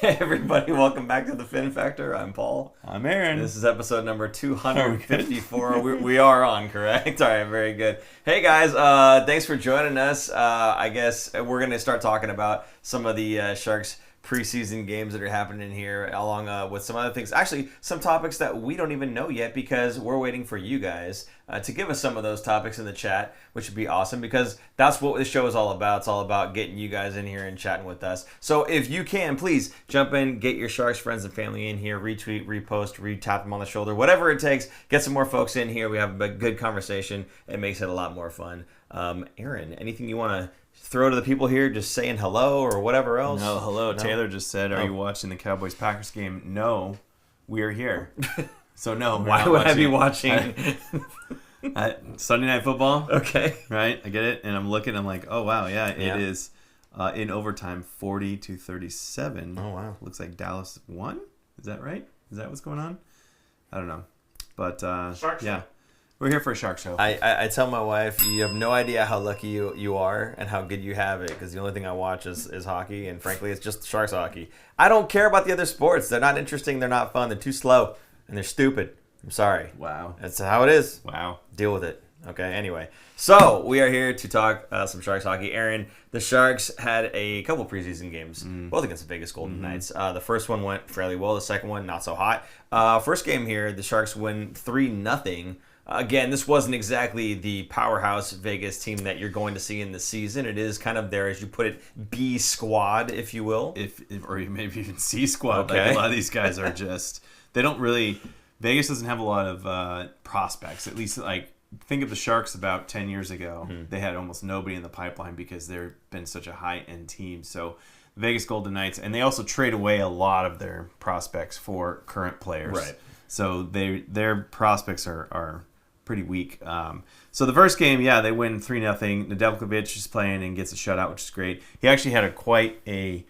Hey everybody, welcome back to the Fin Factor. I'm Paul. I'm Aaron. This is episode number 254. We are on, correct? All right, very good. Hey guys, thanks for joining us. I guess we're going to start talking about some of the Sharks preseason games that are happening here, along with some other things. Actually, some topics that we don't even know yet because we're waiting for you guys to give us some of those topics in the chat, which would be awesome because that's what the show is all about. It's all about getting you guys in here and chatting with us. So if you can, please jump in, get your Sharks friends and family in here, retweet, repost, tap them on the shoulder, whatever it takes. Get some more folks in here. We have a good conversation. It makes it a lot more fun. Aaron, anything you want to throw to the people here, just saying hello or whatever else? No, hello. No? Taylor just said, are you watching the Cowboys-Packers game? No, we are here. So no. Why would I be watching? Sunday Night Football. Okay. Right? I get it. And I'm looking, I'm like, oh, wow, yeah. It is in overtime 40-37. Oh, wow. Looks like Dallas won. Is that right? Is that what's going on? I don't know. But, yeah. We're here for a Shark Show. I tell my wife, you have no idea how lucky you are and how good you have it, because the only thing I watch is hockey, and frankly, it's just Sharks hockey. I don't care about the other sports. They're not interesting. They're not fun. They're too slow, and they're stupid. I'm sorry. Wow. That's how it is. Wow. Deal with it. Okay, anyway. So, we are here to talk some Sharks hockey. Aaron, the Sharks had a couple preseason games, both against the Vegas Golden Knights. The first one went fairly well. The second one, not so hot. First game here, the Sharks win 3-0. Again, this wasn't exactly the powerhouse Vegas team that you're going to see in the season. It is kind of their, as you put it, B squad, if you will. Or maybe even C squad. Okay. Like a lot of these guys are just, they don't really, Vegas doesn't have a lot of prospects. At least, like, think of the Sharks about 10 years ago. They had almost nobody in the pipeline because they've been such a high-end team. So Vegas Golden Knights, and they also trade away a lot of their prospects for current players. Right. So their prospects are pretty weak. So the first game, they win 3-0. Nedeljkovic is playing and gets a shutout, which is great. He actually had quite a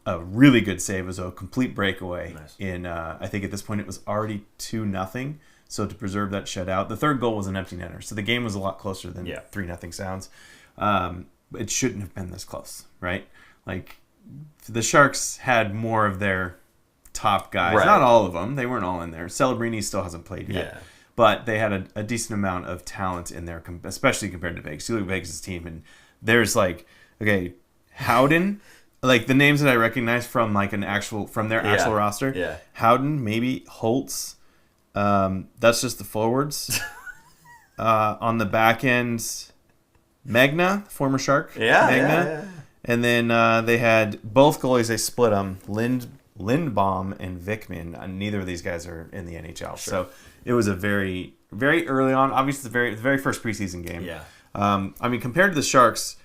really good save. It was a complete breakaway. Nice. In I think at this point it was already 2-0. So to preserve that shutout, the third goal was an empty netter. So the game was a lot closer than 3-0 sounds. It shouldn't have been this close, right? Like, the Sharks had more of their top guys. Right. Not all of them. They weren't all in there. Celebrini still hasn't played yet. Yeah. But they had a decent amount of talent in there, especially compared to Vegas. You look at Vegas' team, and there's Howden, like the names that I recognize from their actual roster. Yeah. Howden, maybe Holtz. That's just the forwards. On the back end, Magna, former Shark. Yeah. And then they had both goalies. They split them. Lindbaum and Vikman. Neither of these guys are in the NHL. Sure. So it was a very, very early on. Obviously, the very first preseason game. Yeah. Compared to the Sharks,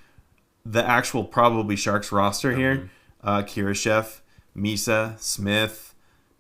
the actual probably Sharks roster here, Kirashev, Misa, Smith.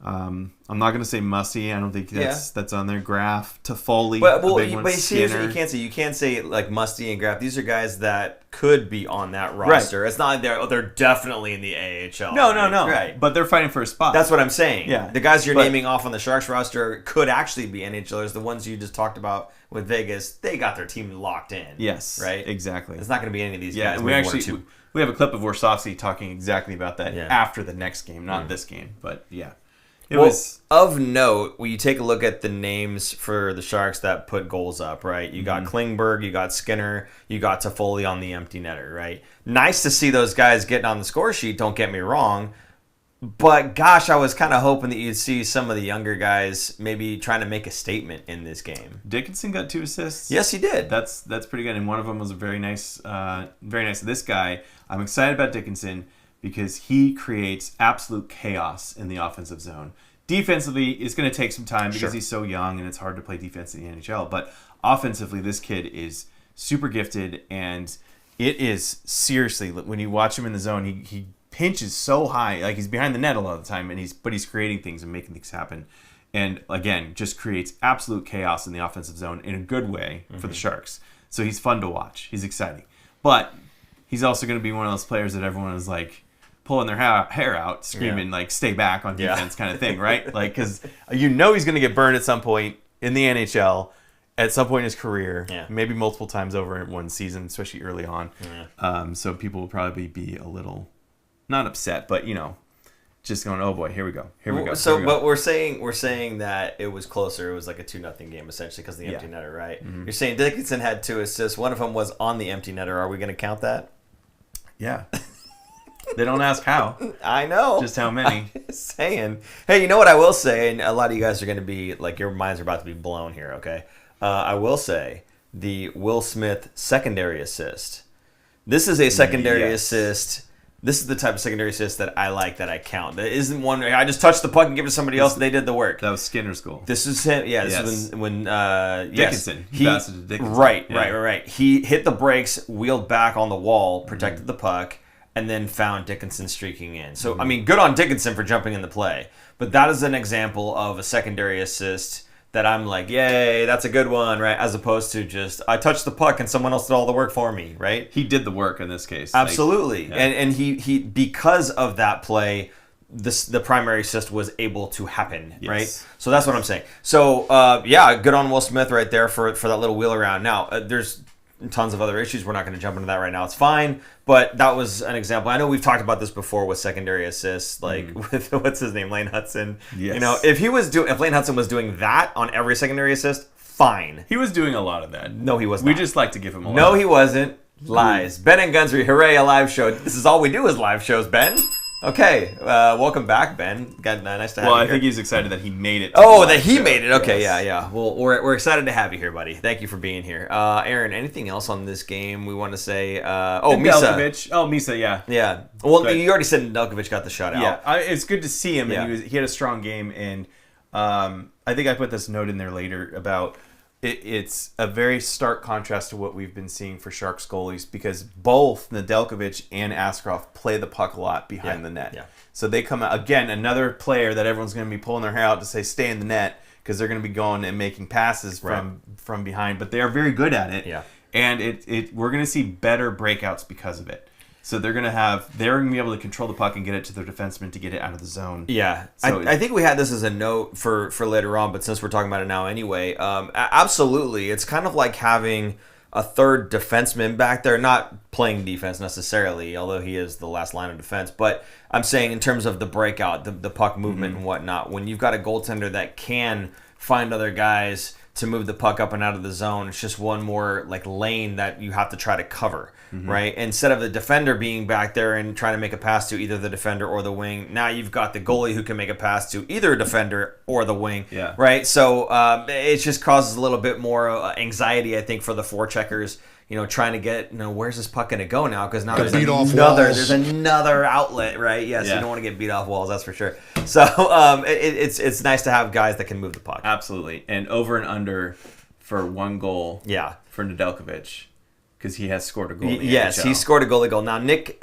I'm not going to say Musty. I don't think that's on their graph. Toffoli, but seriously, you can't say like Musty and Graff. These are guys that could be on that roster. Right. It's not like they're definitely in the AHL. No. Right. But they're fighting for a spot. That's what I'm saying. Yeah. The guys you're naming off on the Sharks roster could actually be NHLers. The ones you just talked about with Vegas, they got their team locked in. Yes. Right? Exactly. It's not going to be any of these guys. We have a clip of Warsofsky talking exactly about that after the next game, not this game. But yeah. Of note, when you take a look at the names for the Sharks that put goals up, right? You got Klingberg, you got Skinner, you got Toffoli on the empty netter, right? Nice to see those guys getting on the score sheet, don't get me wrong. But gosh, I was kind of hoping that you'd see some of the younger guys maybe trying to make a statement in this game. Dickinson got 2 assists. Yes, he did. That's pretty good, and one of them was a very nice. This guy, I'm excited about Dickinson because he creates absolute chaos in the offensive zone. Defensively, it's going to take some time because he's so young and it's hard to play defense in the NHL. But offensively, this kid is super gifted, and it is seriously, when you watch him in the zone, he pinches so high, like he's behind the net a lot of the time, but he's creating things and making things happen. And again, just creates absolute chaos in the offensive zone in a good way for the Sharks. So he's fun to watch. He's exciting. But he's also going to be one of those players that everyone is like pulling their hair out, screaming like "stay back" on defense, kind of thing, right? Like, because he's going to get burned at some point in the NHL, at some point in his career, maybe multiple times over in one season, especially early on. So people will probably be a little not upset, but just going, oh boy, here we go. Here we go. So, here we go. but we're saying that it was closer. It was like a 2-0 game essentially because of the empty netter, right? Mm-hmm. You're saying Dickinson had 2 assists. One of them was on the empty netter. Are we going to count that? Yeah. They don't ask how. I know. Just how many. Saying. Hey, you know what I will say, and a lot of you guys are going to be, like, your minds are about to be blown here, okay? I will say the Will Smith secondary assist. This is a secondary assist. This is the type of secondary assist that I like, that I count. That isn't one I just touched the puck and give it to somebody else and they did the work. That was Skinner's goal. This is him. Yeah, this is when Dickinson. He passed it to Dickinson. Right. He hit the brakes, wheeled back on the wall, protected the puck, and then found Dickinson streaking in. So, I mean, good on Dickinson for jumping in the play. But that is an example of a secondary assist that I'm like, yay, that's a good one, right? As opposed to just, I touched the puck and someone else did all the work for me, right? He did the work in this case. Absolutely. And he because of that play, the primary assist was able to happen, right? So that's what I'm saying. So, good on Will Smith right there for that little wheel around. Now, there's tons of other issues. We're not going to jump into that right now. It's fine. But that was an example. I know we've talked about this before with secondary assists, like with, what's his name, Lane Hudson. Yes. You know, if Lane Hudson was doing that on every secondary assist, fine. He was doing a lot of that. No, he was not. We just like to give him a lot. No, he wasn't. Lies. Ben and Gunsry, hooray, a live show. This is all we do is live shows, Ben. Okay, welcome back, Ben. Nice to have you Well, I here. think he's excited that he made it. Oh, that he made it. Okay, yes. yeah. Well, we're excited to have you here, buddy. Thank you for being here. Aaron, anything else on this game we want to say? Misa. Nedeljkovic. Oh, Misa, yeah. Yeah. Well, you already said Nedeljkovic got the shutout. Yeah, it's good to see him. Yeah. And he had a strong game, and I think I put this note in there later about it's a very stark contrast to what we've been seeing for Sharks goalies because both Nedeljkovic and Askarov play the puck a lot behind the net. Yeah. So they come out, again, another player that everyone's going to be pulling their hair out to say stay in the net because they're going to be going and making passes from behind. But they are very good at it. Yeah. And we're going to see better breakouts because of it. So they're going to be able to control the puck and get it to their defenseman to get it out of the zone. Yeah. So I think we had this as a note for later on, but since we're talking about it now anyway, absolutely. It's kind of like having a third defenseman back there, not playing defense necessarily, although he is the last line of defense. But I'm saying in terms of the breakout, the puck movement and whatnot, when you've got a goaltender that can find other guys to move the puck up and out of the zone, it's just one more like lane that you have to try to cover, right? Instead of the defender being back there and trying to make a pass to either the defender or the wing, now you've got the goalie who can make a pass to either a defender or the wing, right? So it just causes a little bit more anxiety, I think, for the forecheckers. You know, trying to get, where's this puck going to go now? Because now there's another outlet, right? Yes, you don't want to get beat off walls, that's for sure. So it's nice to have guys that can move the puck. Absolutely. And over and under for 1 goal for Nedeljkovic because he has scored a goal in the Yes, NHL. he scored a goalie goal. Now, Nick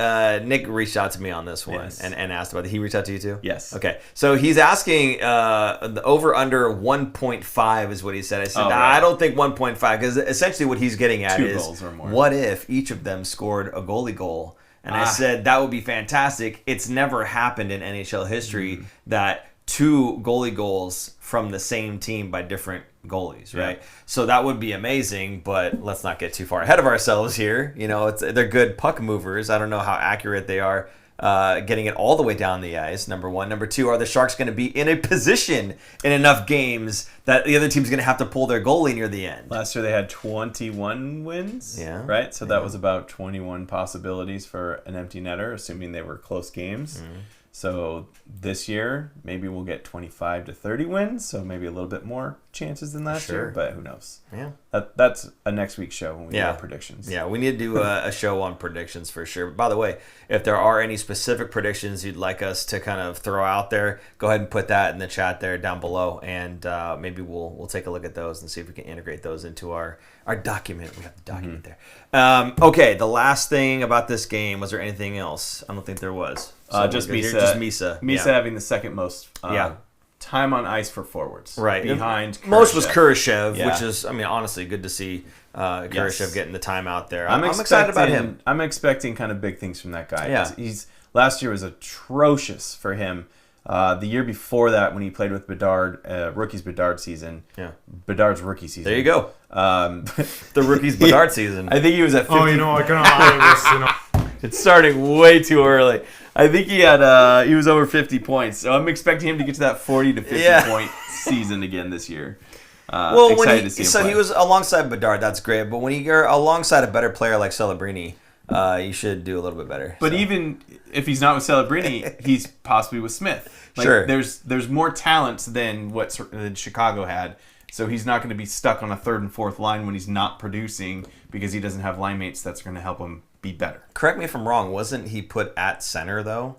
reached out to me on this one Yes. and asked about it. He reached out to you too? Yes. Okay. So he's asking the over-under 1.5 is what he said. I said, right. I don't think 1.5 because essentially what he's getting at 2 is goals or more. What if each of them scored a goalie goal? And I said, that would be fantastic. It's never happened in NHL history that 2 goalie goals from the same team by different goalies, right? Yeah. So that would be amazing, but let's not get too far ahead of ourselves here. They're good puck movers. I don't know how accurate they are getting it all the way down the ice, number one. Number two, are the Sharks going to be in a position in enough games that the other team's going to have to pull their goalie near the end? Last year they had 21 wins, right? So that was about 21 possibilities for an empty netter, assuming they were close games. So this year, maybe we'll get 25 to 30 wins, so maybe a little bit more chances than last year, but who knows? Yeah. That's a next week show when we do our predictions. Yeah, we need to do a show on predictions for sure. By the way, if there are any specific predictions you'd like us to kind of throw out there, go ahead and put that in the chat there down below, and maybe we'll take a look at those and see if we can integrate those into our document. We have the document there. Okay, the last thing about this game, was there anything else? I don't think there was. So just Misa. Just Misa. Misa having the second most time on ice for forwards. Right. Behind Kurashev. Most was Kurashev, which is, honestly, good to see Kurashev getting the time out there. I'm excited about him. I'm expecting kind of big things from that guy. Yeah. Last year was atrocious for him. The year before that, when he played with Bedard, rookie's Bedard season. Yeah. Bedard's rookie season. There you go. The rookie's Bedard season. I think he was at 50. I can hide this, It's starting way too early. I think he was over 50 points, so I'm expecting him to get to that 40 to 50 point season again this year. Well, to see him play. He was alongside Bedard, that's great, but when you're alongside a better player like Celebrini, you should do a little bit better. But even if he's not with Celebrini, he's possibly with Smith. Like, sure. There's more talent than what Chicago had, so he's not going to be stuck on a third and fourth line when he's not producing because he doesn't have line mates that's going to help him be better. Correct me if I'm wrong. Wasn't he put at center though,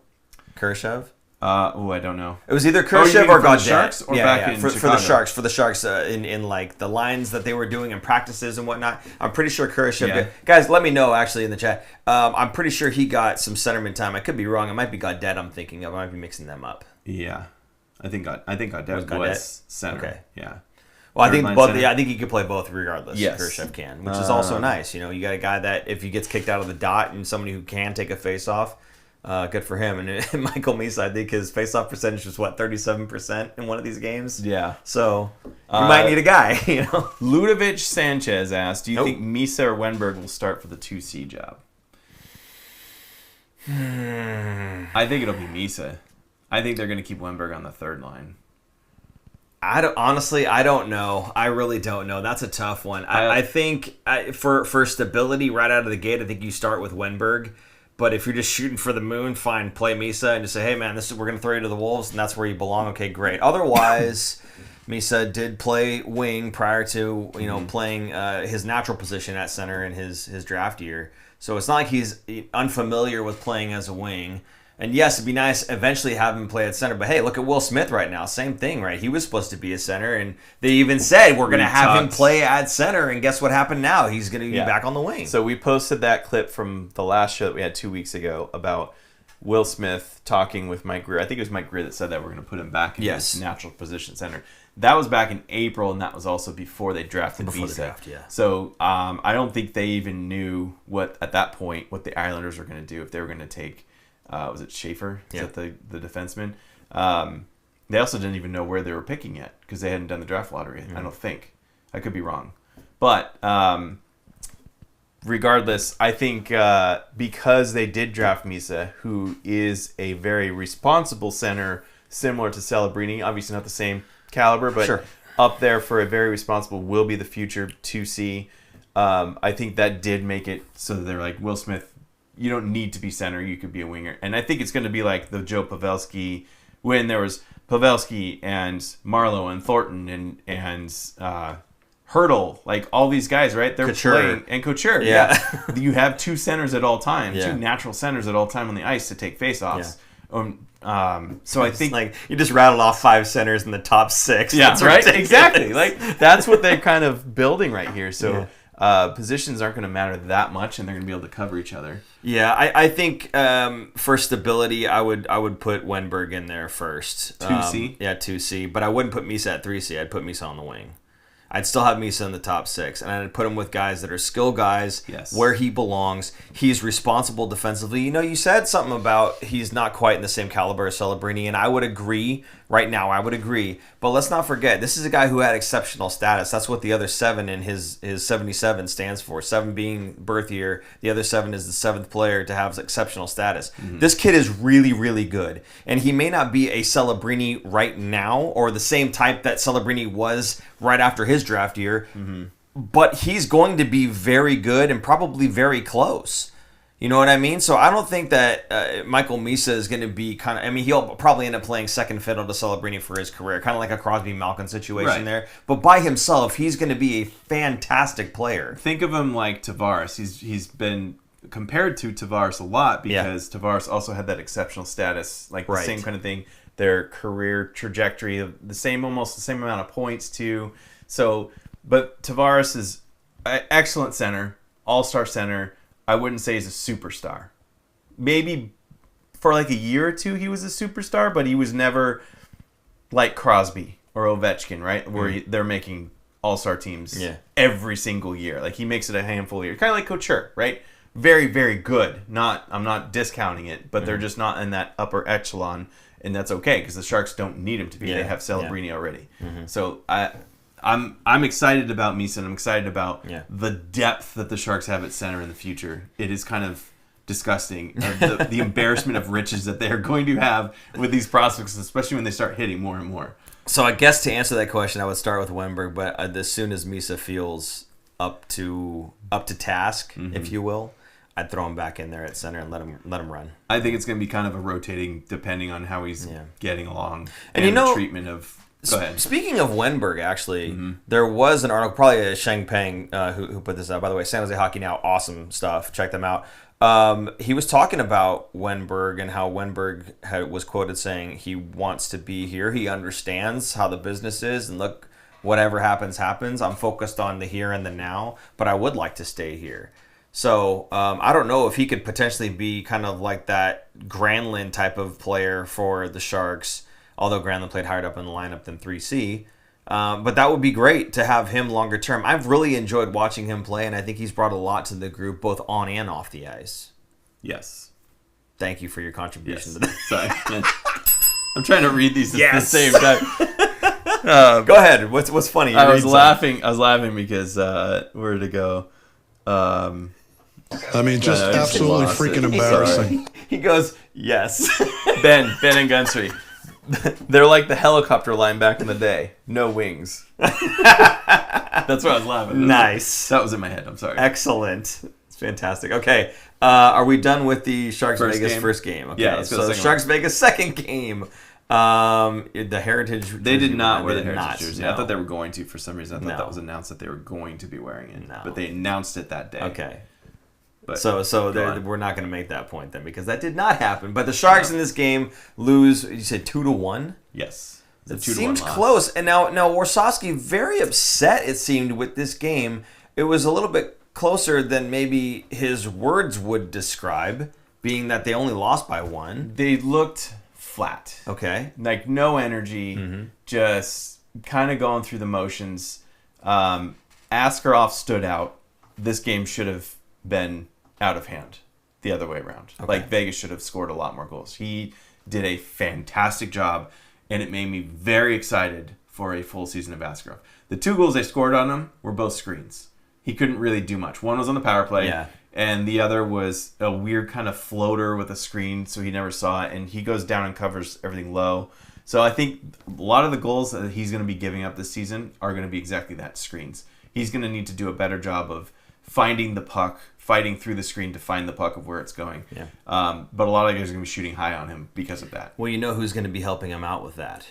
Khrushchev? I don't know. It was either Khrushchev or Godet. Sharks or back in for the Sharks. For the Sharks, in like the lines that they were doing in practices and whatnot. I'm pretty sure Khrushchev. Yeah. Guys, let me know actually in the chat. I'm pretty sure he got some centerman time. I could be wrong. It might be Godet. I'm thinking of. I might be mixing them up. Yeah, I think Godet was center. Okay. Yeah. Well, I think both. Yeah, I think he could play both regardless. Yes. Khrushchev can, which is also nice. You know, you got a guy that if he gets kicked out of the dot and somebody who can take a face off. Good for him. And Michael Misa, I think his face-off percentage was 37% in one of these games. Yeah. So you might need a guy. You know. Ludovic Sanchez asked, "Do you think Misa or Wenberg will start for the 2C job?" I think it'll be Misa. I think they're going to keep Wenberg on the third line. I don't know. I really don't know. That's a tough one. I think for stability right out of the gate, I think you start with Wenberg. But if you're just shooting for the moon, fine, play Misa and just say, hey, man, we're going to throw you to the Wolves, and that's where you belong. Okay, great. Otherwise, Misa did play wing prior to playing his natural position at center in his draft year. So it's not like he's unfamiliar with playing as a wing. And yes, it'd be nice eventually have him play at center. But hey, look at Will Smith right now. Same thing, right? He was supposed to be a center, and they even said we're going to have him play at center. And guess what happened now? He's going to be back on the wing. So we posted that clip from the last show that we had 2 weeks ago about Will Smith talking with Mike Greer. I think it was Mike Greer that said that we're going to put him back in his natural position center. That was back in April, and that was also before they drafted Visa. So I don't think they even knew at that point what the Islanders were going to do if they were going to take. Was it Schaefer? Is that the defenseman? They also didn't even know where they were picking yet because they hadn't done the draft lottery. I don't think. I could be wrong. But regardless, I think because they did draft Misa, who is a very responsible center, similar to Celebrini, obviously not the same caliber, but up there for a very responsible, will be the future 2C. I think that did make it so that they're like, Will Smith, you don't need to be center. You could be a winger. And I think it's going to be like the Joe Pavelski when there was Pavelski and Marlowe and Thornton and Hurdle, like all these guys, right? They're playing. And Couture. Yeah. You have two centers at all time, two natural centers at all time on the ice to take faceoffs. So I think like you just rattled off 5 centers in the top 6. Yeah, that's right? Ridiculous. Exactly. Like that's what they're kind of building right here. So positions aren't going to matter that much, and they're going to be able to cover each other. Yeah, I think for stability, I would put Wenberg in there first. 2C? 2C. But I wouldn't put Misa at 3C. I'd put Misa on the wing. I'd still have Misa in the top 6, and I'd put him with guys that are skill guys, where he belongs. He's responsible defensively. You know, you said something about he's not quite in the same caliber as Celebrini, and I would agree. Right now, I would agree. But let's not forget, this is a guy who had exceptional status. That's what the other 7 in his 77 stands for. 7 being birth year. The other 7 is the 7th player to have exceptional status. Mm-hmm. This kid is really, really good. And he may not be a Celebrini right now, or the same type that Celebrini was right after his draft year. Mm-hmm. But he's going to be very good and probably very close. You know what I mean? So I don't think that Michael Misa is going to be kind of... I mean, he'll probably end up playing second fiddle to Celebrini for his career, kind of like a Crosby-Malkin situation there. But by himself, he's going to be a fantastic player. Think of him like Tavares. He's been compared to Tavares a lot because Tavares also had that exceptional status, like the same kind of thing. Their career trajectory, almost the same amount of points too. So, but Tavares is an excellent center, all-star center. I wouldn't say he's a superstar. Maybe for like a year or two he was a superstar, but he was never like Crosby or Ovechkin, right? Where they're making all-star teams every single year. Like he makes it a handful of years. Kind of like Couture, right? Very, very good. I'm not discounting it, but they're just not in that upper echelon, and that's okay because the Sharks don't need him to be. They have Celebrini already. Mm-hmm. So I'm excited about Misa, and I'm excited about the depth that the Sharks have at center in the future. It is kind of disgusting. The embarrassment of riches that they're going to have with these prospects, especially when they start hitting more and more. So I guess to answer that question, I would start with Wenberg, but as soon as Misa feels up to task, if you will, I'd throw him back in there at center and let him run. I think it's going to be kind of a rotating, depending on how he's getting along and the treatment of. Go ahead. Speaking of Wenberg, actually, there was an article, probably Sheng Peng, who put this out. By the way, San Jose Hockey Now, awesome stuff. Check them out. He was talking about Wenberg and how Wenberg was quoted saying he wants to be here. He understands how the business is, and look, whatever happens, happens. I'm focused on the here and the now, but I would like to stay here. So I don't know if he could potentially be kind of like that Granlund type of player for the Sharks, although Granlund played higher up in the lineup than 3C. But that would be great to have him longer term. I've really enjoyed watching him play, and I think he's brought a lot to the group, both on and off the ice. Yes. Thank you for your contribution to that. Sorry. I'm trying to read these at the same time. Go ahead. What's funny? I was laughing because where did it go? Just absolutely freaking embarrassing. He goes, yes. Ben and Gunsry. They're like the helicopter line back in the day. No wings. That's what I was laughing at. Nice. That was in my head. I'm sorry. Excellent. It's fantastic. Okay. Are we done with the Sharks Vegas first game? Okay. Yeah, let's go to the second Sharks Vegas second game. The Heritage jersey. They did not wear the Heritage jersey. No. I thought they were going to for some reason. I thought that was announced that they were going to be wearing it. No. But they announced it that day. Okay. But So we're not going to make that point then, because that did not happen. But the Sharks in this game lose. You said 2-1. Yes, it seems close. And now Warsofsky very upset. It seemed with this game. It was a little bit closer than maybe his words would describe, being that they only lost by 1. They looked flat. Okay, like no energy, just kind of going through the motions. Askarov stood out. This game should have been out of hand the other way around. Okay. Like Vegas should have scored a lot more goals. He did a fantastic job, and it made me very excited for a full season of Askarov. The 2 goals they scored on him were both screens. He couldn't really do much. One was on the power play, and the other was a weird kind of floater with a screen, so he never saw it, and he goes down and covers everything low. So I think a lot of the goals that he's going to be giving up this season are going to be exactly that, screens. He's going to need to do a better job of finding the puck, fighting through the screen to find the puck of where it's going. Yeah. But a lot of guys are going to be shooting high on him because of that. Well, you know who's going to be helping him out with that?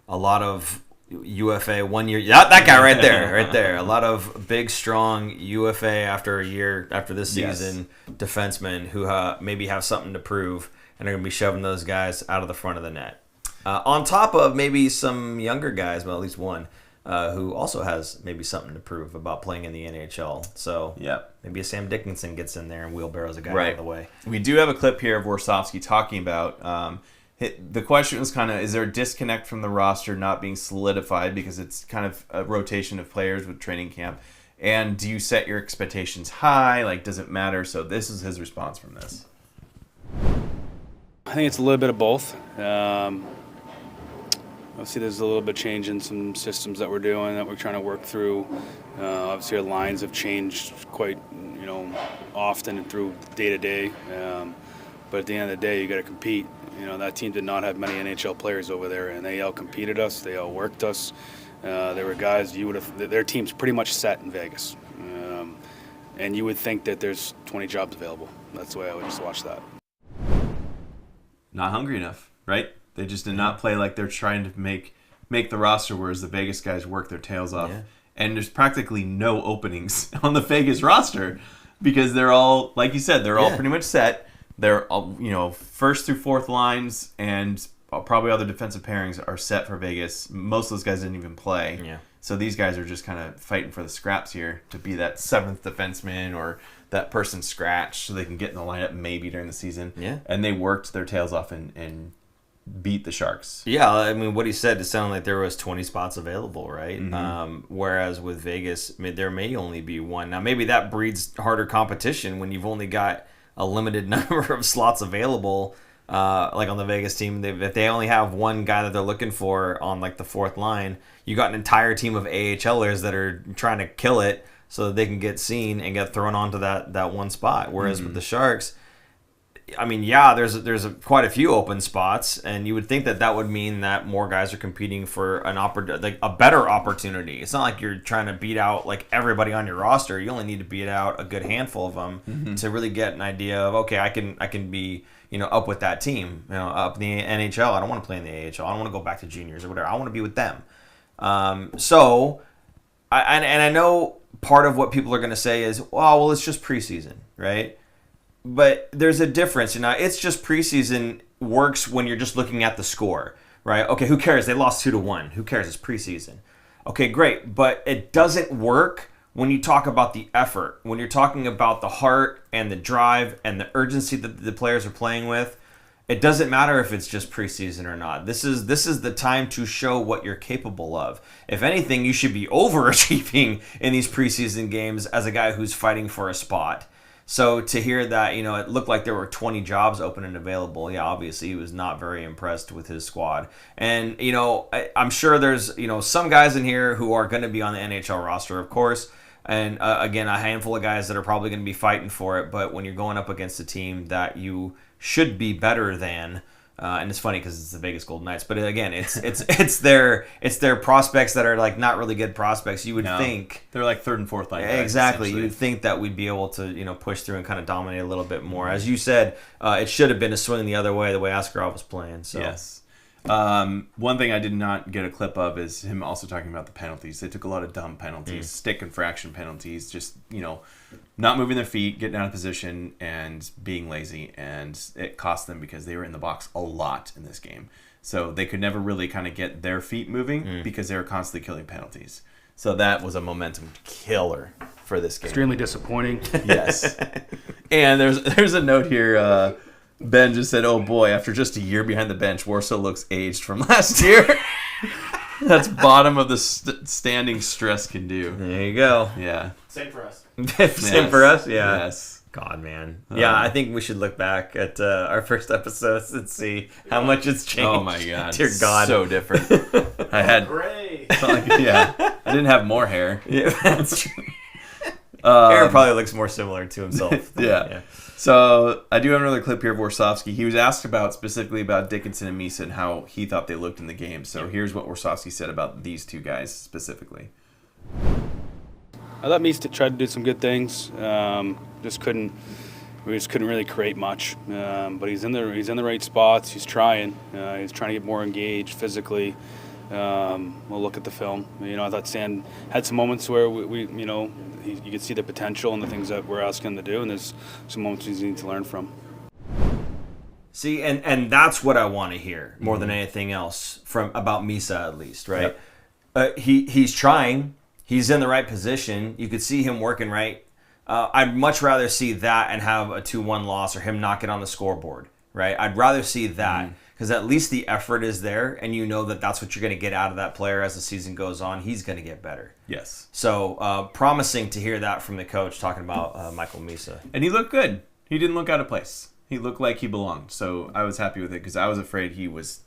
A lot of UFA 1 year. Yeah, that guy right there. A lot of big, strong UFA after this season defensemen who maybe have something to prove, and are going to be shoving those guys out of the front of the net. On top of maybe some younger guys, well, at least one, who also has maybe something to prove about playing in the NHL. So maybe a Sam Dickinson gets in there and wheelbarrows a guy out of the way. We do have a clip here of Warsofsky talking about the question was kind of, is there a disconnect from the roster not being solidified because it's kind of a rotation of players with training camp? And do you set your expectations high? Like, does it matter? So this is his response from this. I think it's a little bit of both. Obviously, there's a little bit of change in some systems that we're doing that we're trying to work through. Obviously, our lines have changed quite, often and through day to day. But at the end of the day, you got to compete. That team did not have many NHL players over there, and they all competed us. They all worked us. There were guys their team's pretty much set in Vegas, and you would think that there's 20 jobs available. That's the way I would just watch that. Not hungry enough, right? They just did not play like they're trying to make the roster, whereas the Vegas guys work their tails off. Yeah. And there's practically no openings on the Vegas roster because they're all, like you said, they're all pretty much set. They're all, first through fourth lines and probably other defensive pairings are set for Vegas. Most of those guys didn't even play. Yeah. So these guys are just kind of fighting for the scraps here to be that seventh defenseman or that person scratch so they can get in the lineup maybe during the season. Yeah. And they worked their tails off and beat the Sharks. Yeah, I mean, what he said, it sounded like there was 20 spots available, right? Mm-hmm. Whereas with Vegas, there may only be one. Now, maybe that breeds harder competition when you've only got a limited number of slots available. Like on the Vegas team, if they only have one guy that they're looking for on like the fourth line, you got an entire team of AHLers that are trying to kill it so that they can get seen and get thrown onto that one spot. Whereas with the Sharks, I mean, yeah, there's quite a few open spots, and you would think that would mean that more guys are competing for a better opportunity. It's not like you're trying to beat out like everybody on your roster. You only need to beat out a good handful of them to really get an idea of, okay, I can be, up with that team, up in the NHL. I don't want to play in the AHL. I don't want to go back to juniors or whatever. I want to be with them. I know part of what people are going to say is, well, it's just preseason, right? But there's a difference. It's just preseason works when you're just looking at the score, right? Okay, who cares? They lost 2-1. Who cares? It's preseason. Okay, great. But it doesn't work when you talk about the effort, when you're talking about the heart and the drive and the urgency that the players are playing with. It doesn't matter if it's just preseason or not. This is the time to show what you're capable of. If anything, you should be overachieving in these preseason games as a guy who's fighting for a spot. So to hear that, it looked like there were 20 jobs open and available. Yeah, obviously he was not very impressed with his squad. And, I'm sure there's, some guys in here who are going to be on the NHL roster, of course. And again, a handful of guys that are probably going to be fighting for it. But when you're going up against a team that you should be better than, and it's funny because it's the Vegas Golden Knights, but again, it's their prospects that are like not really good prospects. You would think they're like third and fourth line guys, exactly. You would think that we'd be able to push through and kind of dominate a little bit more. As you said, it should have been a swing the other way, the way Askarov was playing. So. Yes. One thing I did not get a clip of is him also talking about the penalties. They took a lot of dumb penalties, stick infraction penalties, just, not moving their feet, getting out of position, and being lazy. And it cost them because they were in the box a lot in this game. So they could never really kind of get their feet moving because they were constantly killing penalties. So that was a momentum killer for this game. Extremely disappointing. Yes. And there's a note here. Ben just said, "Oh boy, after just a year behind the bench, Warsaw looks aged from last year." That's bottom of the standing stress can do. There you go. Yeah. Same for us. Same for us. Yeah. Yes. God, man. Yeah, I think we should look back at our first episodes and see how much it's changed. Oh my God. Dear God. So different. I had. Gray. Yeah. I didn't have more hair. Yeah, that's true. Aaron probably looks more similar to himself. Yeah. So I do have another clip here of Warsofsky. He was asked specifically about Dickinson and Misa and how he thought they looked in the game. So here's what Warsofsky said about these two guys specifically. I thought Misa tried to do some good things. We just couldn't really create much. But he's in the right spots. He's trying. He's trying to get more engaged physically. We'll look at the film. I thought Sand had some moments where you could see the potential and the things that we're asking him to do, and there's some moments we need to learn from. See, and that's what I want to hear more than anything else about Misa, at least, right? Yep. He's trying. He's in the right position. You could see him working right. I'd much rather see that and have a 2-1 loss or him not get on the scoreboard, right? I'd rather see that. Because at least the effort is there, and you know that that's what you're going to get out of that player as the season goes on. He's going to get better. Yes. So promising to hear that from the coach talking about Michael Misa. And he looked good. He didn't look out of place. He looked like he belonged. So I was happy with it because I was afraid he was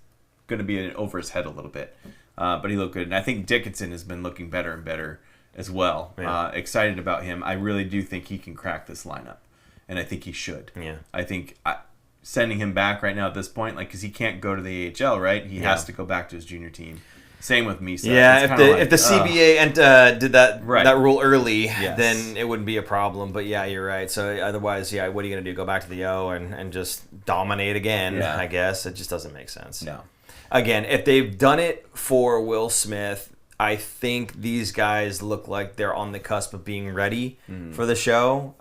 going to be over his head a little bit. But he looked good. And I think Dickinson has been looking better and better as well. Yeah. Excited about him. I really do think he can crack this lineup. And I think he should. Yeah. I think... sending him back right now at this point, because he can't go to the AHL, right? He has to go back to his junior team. Same with Misa. Yeah, if the CBA did that rule early, then it wouldn't be a problem. But yeah, you're right. So otherwise, what are you going to do? Go back to the O and just dominate again? Yeah. I guess it just doesn't make sense. No. Again, if they've done it for Will Smith, I think these guys look like they're on the cusp of being ready for the show.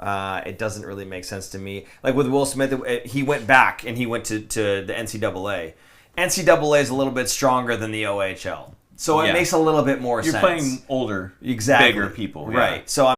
It doesn't really make sense to me. Like with Will Smith, he went back and he went to the NCAA. NCAA is a little bit stronger than the OHL. So it makes a little bit more sense. You're playing older, bigger people. Right. So I'm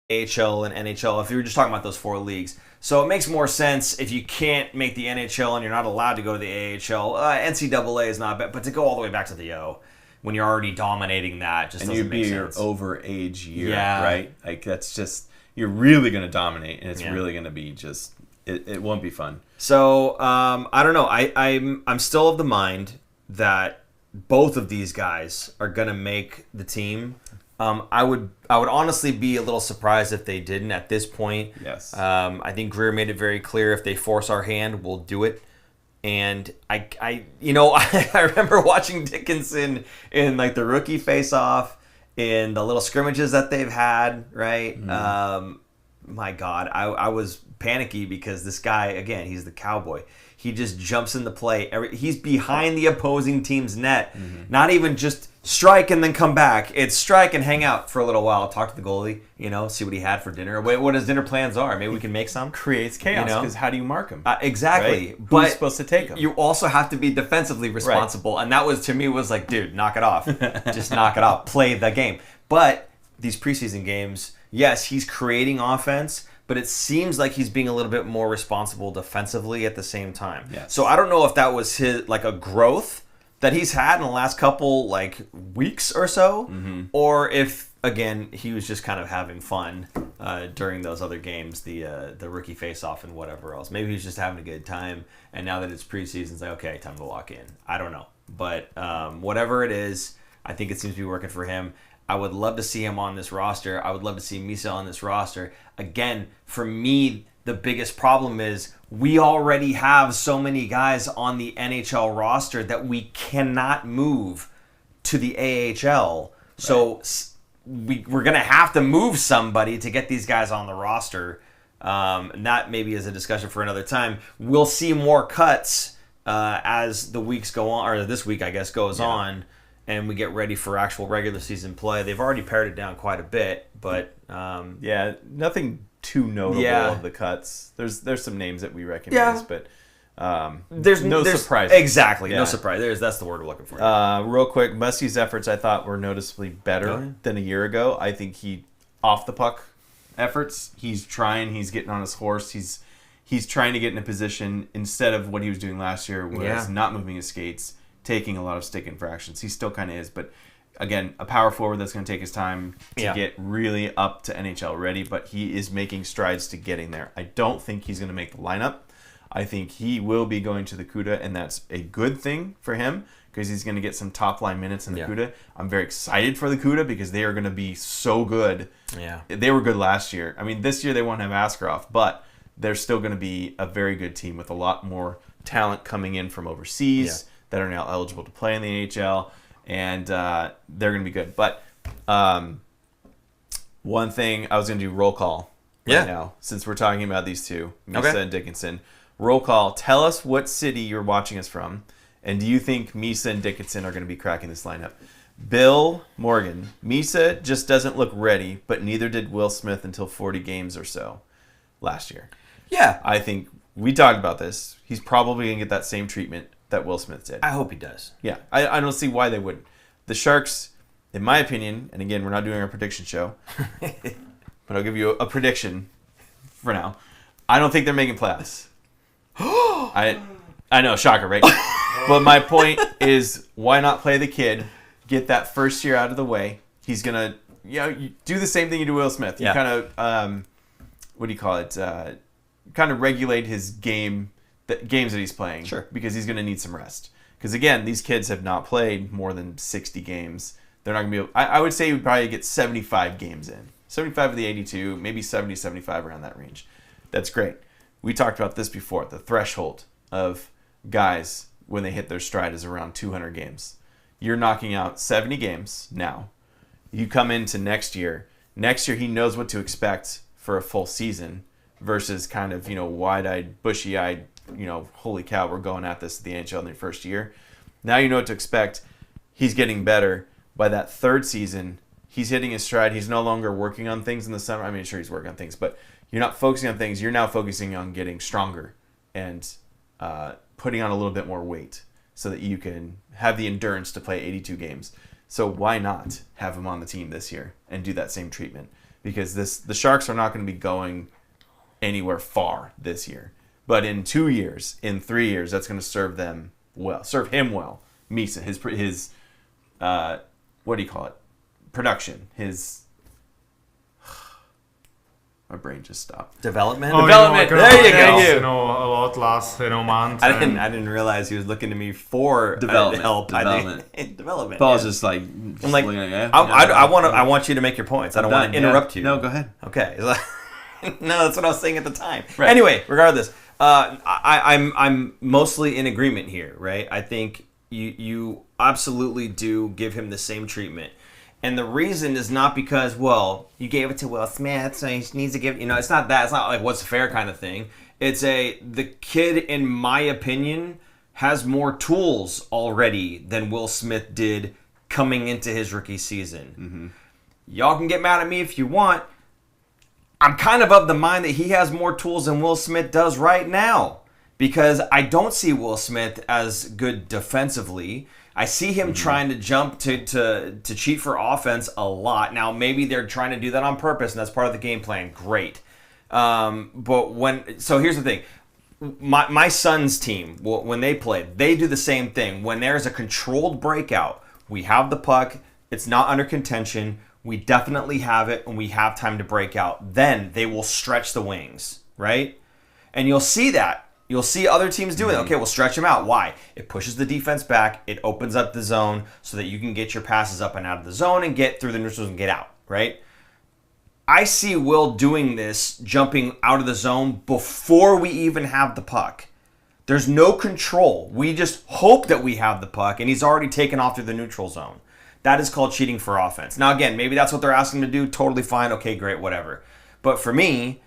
AHL and NHL, if you were just talking about those 4 leagues. So it makes more sense if you can't make the NHL and you're not allowed to go to the AHL. NCAA is not bad, but to go all the way back to the O when you're already dominating that just doesn't make sense. And you'd be your over age year, right? Like that's just, you're really going to dominate, and it's really going to be just, it won't be fun. So I don't know. I'm still of the mind that both of these guys are going to make the team. I would honestly be a little surprised if they didn't at this point. Yes. I think Greer made it very clear, if they force our hand, we'll do it. And I remember watching Dickinson in like the rookie face-off, in the little scrimmages that they've had, right? My God, I was panicky because this guy, again, he's the cowboy. He just jumps into play. He's behind the opposing team's net. Not even just strike and then come back. It's strike and hang out for a little while. Talk to the goalie, see what he had for dinner. What his dinner plans are. Maybe we can make some. Creates chaos, because how do you mark him? Exactly. Right? But who's supposed to take him? You also have to be defensively responsible. Right. And that was, to me, was like, dude, knock it off. Just knock it off. Play the game. But these preseason games, yes, he's creating offense, but it seems like he's being a little bit more responsible defensively at the same time. Yes. So I don't know if that was his like a growth that he's had in the last couple like weeks or so, or if again he was just kind of having fun during those other games, the rookie face-off and whatever else. Maybe he's just having a good time, and now that it's preseason, it's like, okay, time to lock in. I don't know, but whatever it is, I think it seems to be working for him. I would love to see him on this roster. I would love to see Misa on this roster. Again, for me, the biggest problem is we already have so many guys on the NHL roster that we cannot move to the AHL. Right. So we're going to have to move somebody to get these guys on the roster. And that maybe is a discussion for another time. We'll see more cuts as the weeks go on, or this week, I guess, goes on. And we get ready for actual regular season play. They've already pared it down quite a bit, but nothing too notable of the cuts. There's some names that we recognize, but there's no surprise. Exactly, no surprise. That's the word we're looking for. Real quick, Musty's efforts I thought were noticeably better than a year ago. I think he off the puck efforts. He's trying. He's getting on his horse. He's trying to get in a position instead of what he was doing last year, where he's not moving his skates, taking a lot of stick infractions. He still kind of is, but again, a power forward that's going to take his time to get really up to NHL ready, but he is making strides to getting there. I don't think he's going to make the lineup. I think he will be going to the CUDA, and that's a good thing for him because he's going to get some top-line minutes in the CUDA. I'm very excited for the CUDA because they are going to be so good. Yeah. They were good last year. I mean, this year they won't have Askarov, but they're still going to be a very good team with a lot more talent coming in from overseas that are now eligible to play in the NHL, and they're going to be good. But one thing, I was going to do roll call now, since we're talking about these two, Misa and Dickinson. Roll call. Tell us what city you're watching us from, and do you think Misa and Dickinson are going to be cracking this lineup? Bill Morgan. Misa just doesn't look ready, but neither did Will Smith until 40 games or so last year. Yeah. I think we talked about this. He's probably going to get that same treatment that Will Smith did. I hope he does. Yeah, I don't see why they wouldn't. The Sharks, in my opinion, and again, we're not doing our prediction show, but I'll give you a prediction for now. I don't think they're making playoffs. I know, shocker, right? But my point is, why not play the kid, get that first year out of the way? He's going to, you do the same thing you do Will Smith. You kind of, what do you call it? Kind of regulate his game, the games that he's playing, because he's going to need some rest. Because again, these kids have not played more than 60 games. They're not going to be able, I would say he would probably get 75 games in. 75 of the 82, maybe 70, 75 around that range. That's great. We talked about this before. The threshold of guys when they hit their stride is around 200 games. You're knocking out 70 games now. You come into next year. Next year he knows what to expect for a full season versus kind of, wide-eyed, bushy-eyed, holy cow, we're going at this at the NHL in their first year. Now you know what to expect. He's getting better. By that third season, he's hitting his stride. He's no longer working on things in the summer. I mean, sure, he's working on things, but you're not focusing on things. You're now focusing on getting stronger and putting on a little bit more weight so that you can have the endurance to play 82 games. So why not have him on the team this year and do that same treatment? Because the Sharks are not going to be going anywhere far this year. But in 2 years, in 3 years, that's going to serve them well. Serve him well. Misa, his what do you call it? Production. His... brain just stopped. Development. Development. There you go. You know, a lot last month. I didn't realize he was looking to me for Development. help. Development. Development. Paul's just like, I'm like, I want you to make your points. I don't want to interrupt you. No, go ahead. Okay. No, that's what I was saying at the time. Right. Anyway, regardless, I'm mostly in agreement here, right? I think you absolutely do give him the same treatment. And the reason is not because, well, you gave it to Will Smith, so he needs to give, it's not that. It's not like what's fair kind of thing. It's the kid, in my opinion, has more tools already than Will Smith did coming into his rookie season. Mm-hmm. Y'all can get mad at me if you want. I'm kind of the mind that he has more tools than Will Smith does right now, because I don't see Will Smith as good defensively. I see him trying to jump to cheat for offense a lot. Now, maybe they're trying to do that on purpose, and that's part of the game plan. Great. So here's the thing. My son's team, when they play, they do the same thing. When there's a controlled breakout, we have the puck, it's not under contention, we definitely have it, and we have time to break out. Then they will stretch the wings, right? And you'll see that. You'll see other teams do it. Okay, we'll stretch them out. Why? It pushes the defense back. It opens up the zone so that you can get your passes up and out of the zone and get through the neutral zone and get out, right? I see Will doing this, jumping out of the zone before we even have the puck. There's no control. We just hope that we have the puck, and he's already taken off through the neutral zone. That is called cheating for offense. Now, again, maybe that's what they're asking him to do. Totally fine. Okay, great, whatever. But for me,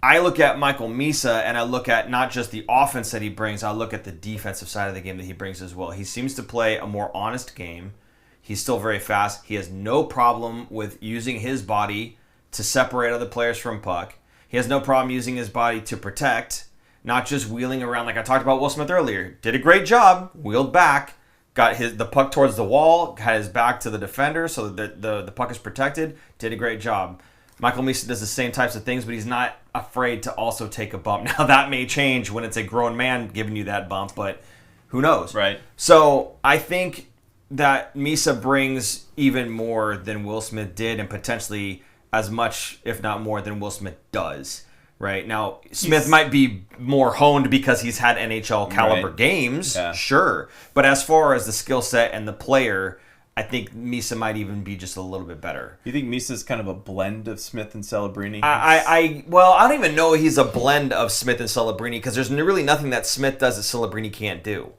I look at Michael Misa, and I look at not just the offense that he brings, I look at the defensive side of the game that he brings as well. He seems to play a more honest game. He's still very fast. He has no problem with using his body to separate other players from puck. He has no problem using his body to protect, not just wheeling around like I talked about Will Smith earlier. Did a great job, wheeled back, got the puck towards the wall, had his back to the defender so that the puck is protected, did a great job. Michael Misa does the same types of things, but he's not afraid to also take a bump. Now, that may change when it's a grown man giving you that bump, but who knows? Right. So I think that Misa brings even more than Will Smith did, and potentially as much, if not more, than Will Smith does. Right. Now, Smith might be more honed because he's had NHL caliber games, sure. But as far as the skill set and the player, I think Misa might even be just a little bit better. You think Misa's kind of a blend of Smith and Celebrini? I don't even know he's a blend of Smith and Celebrini, because there's really nothing that Smith does that Celebrini can't do.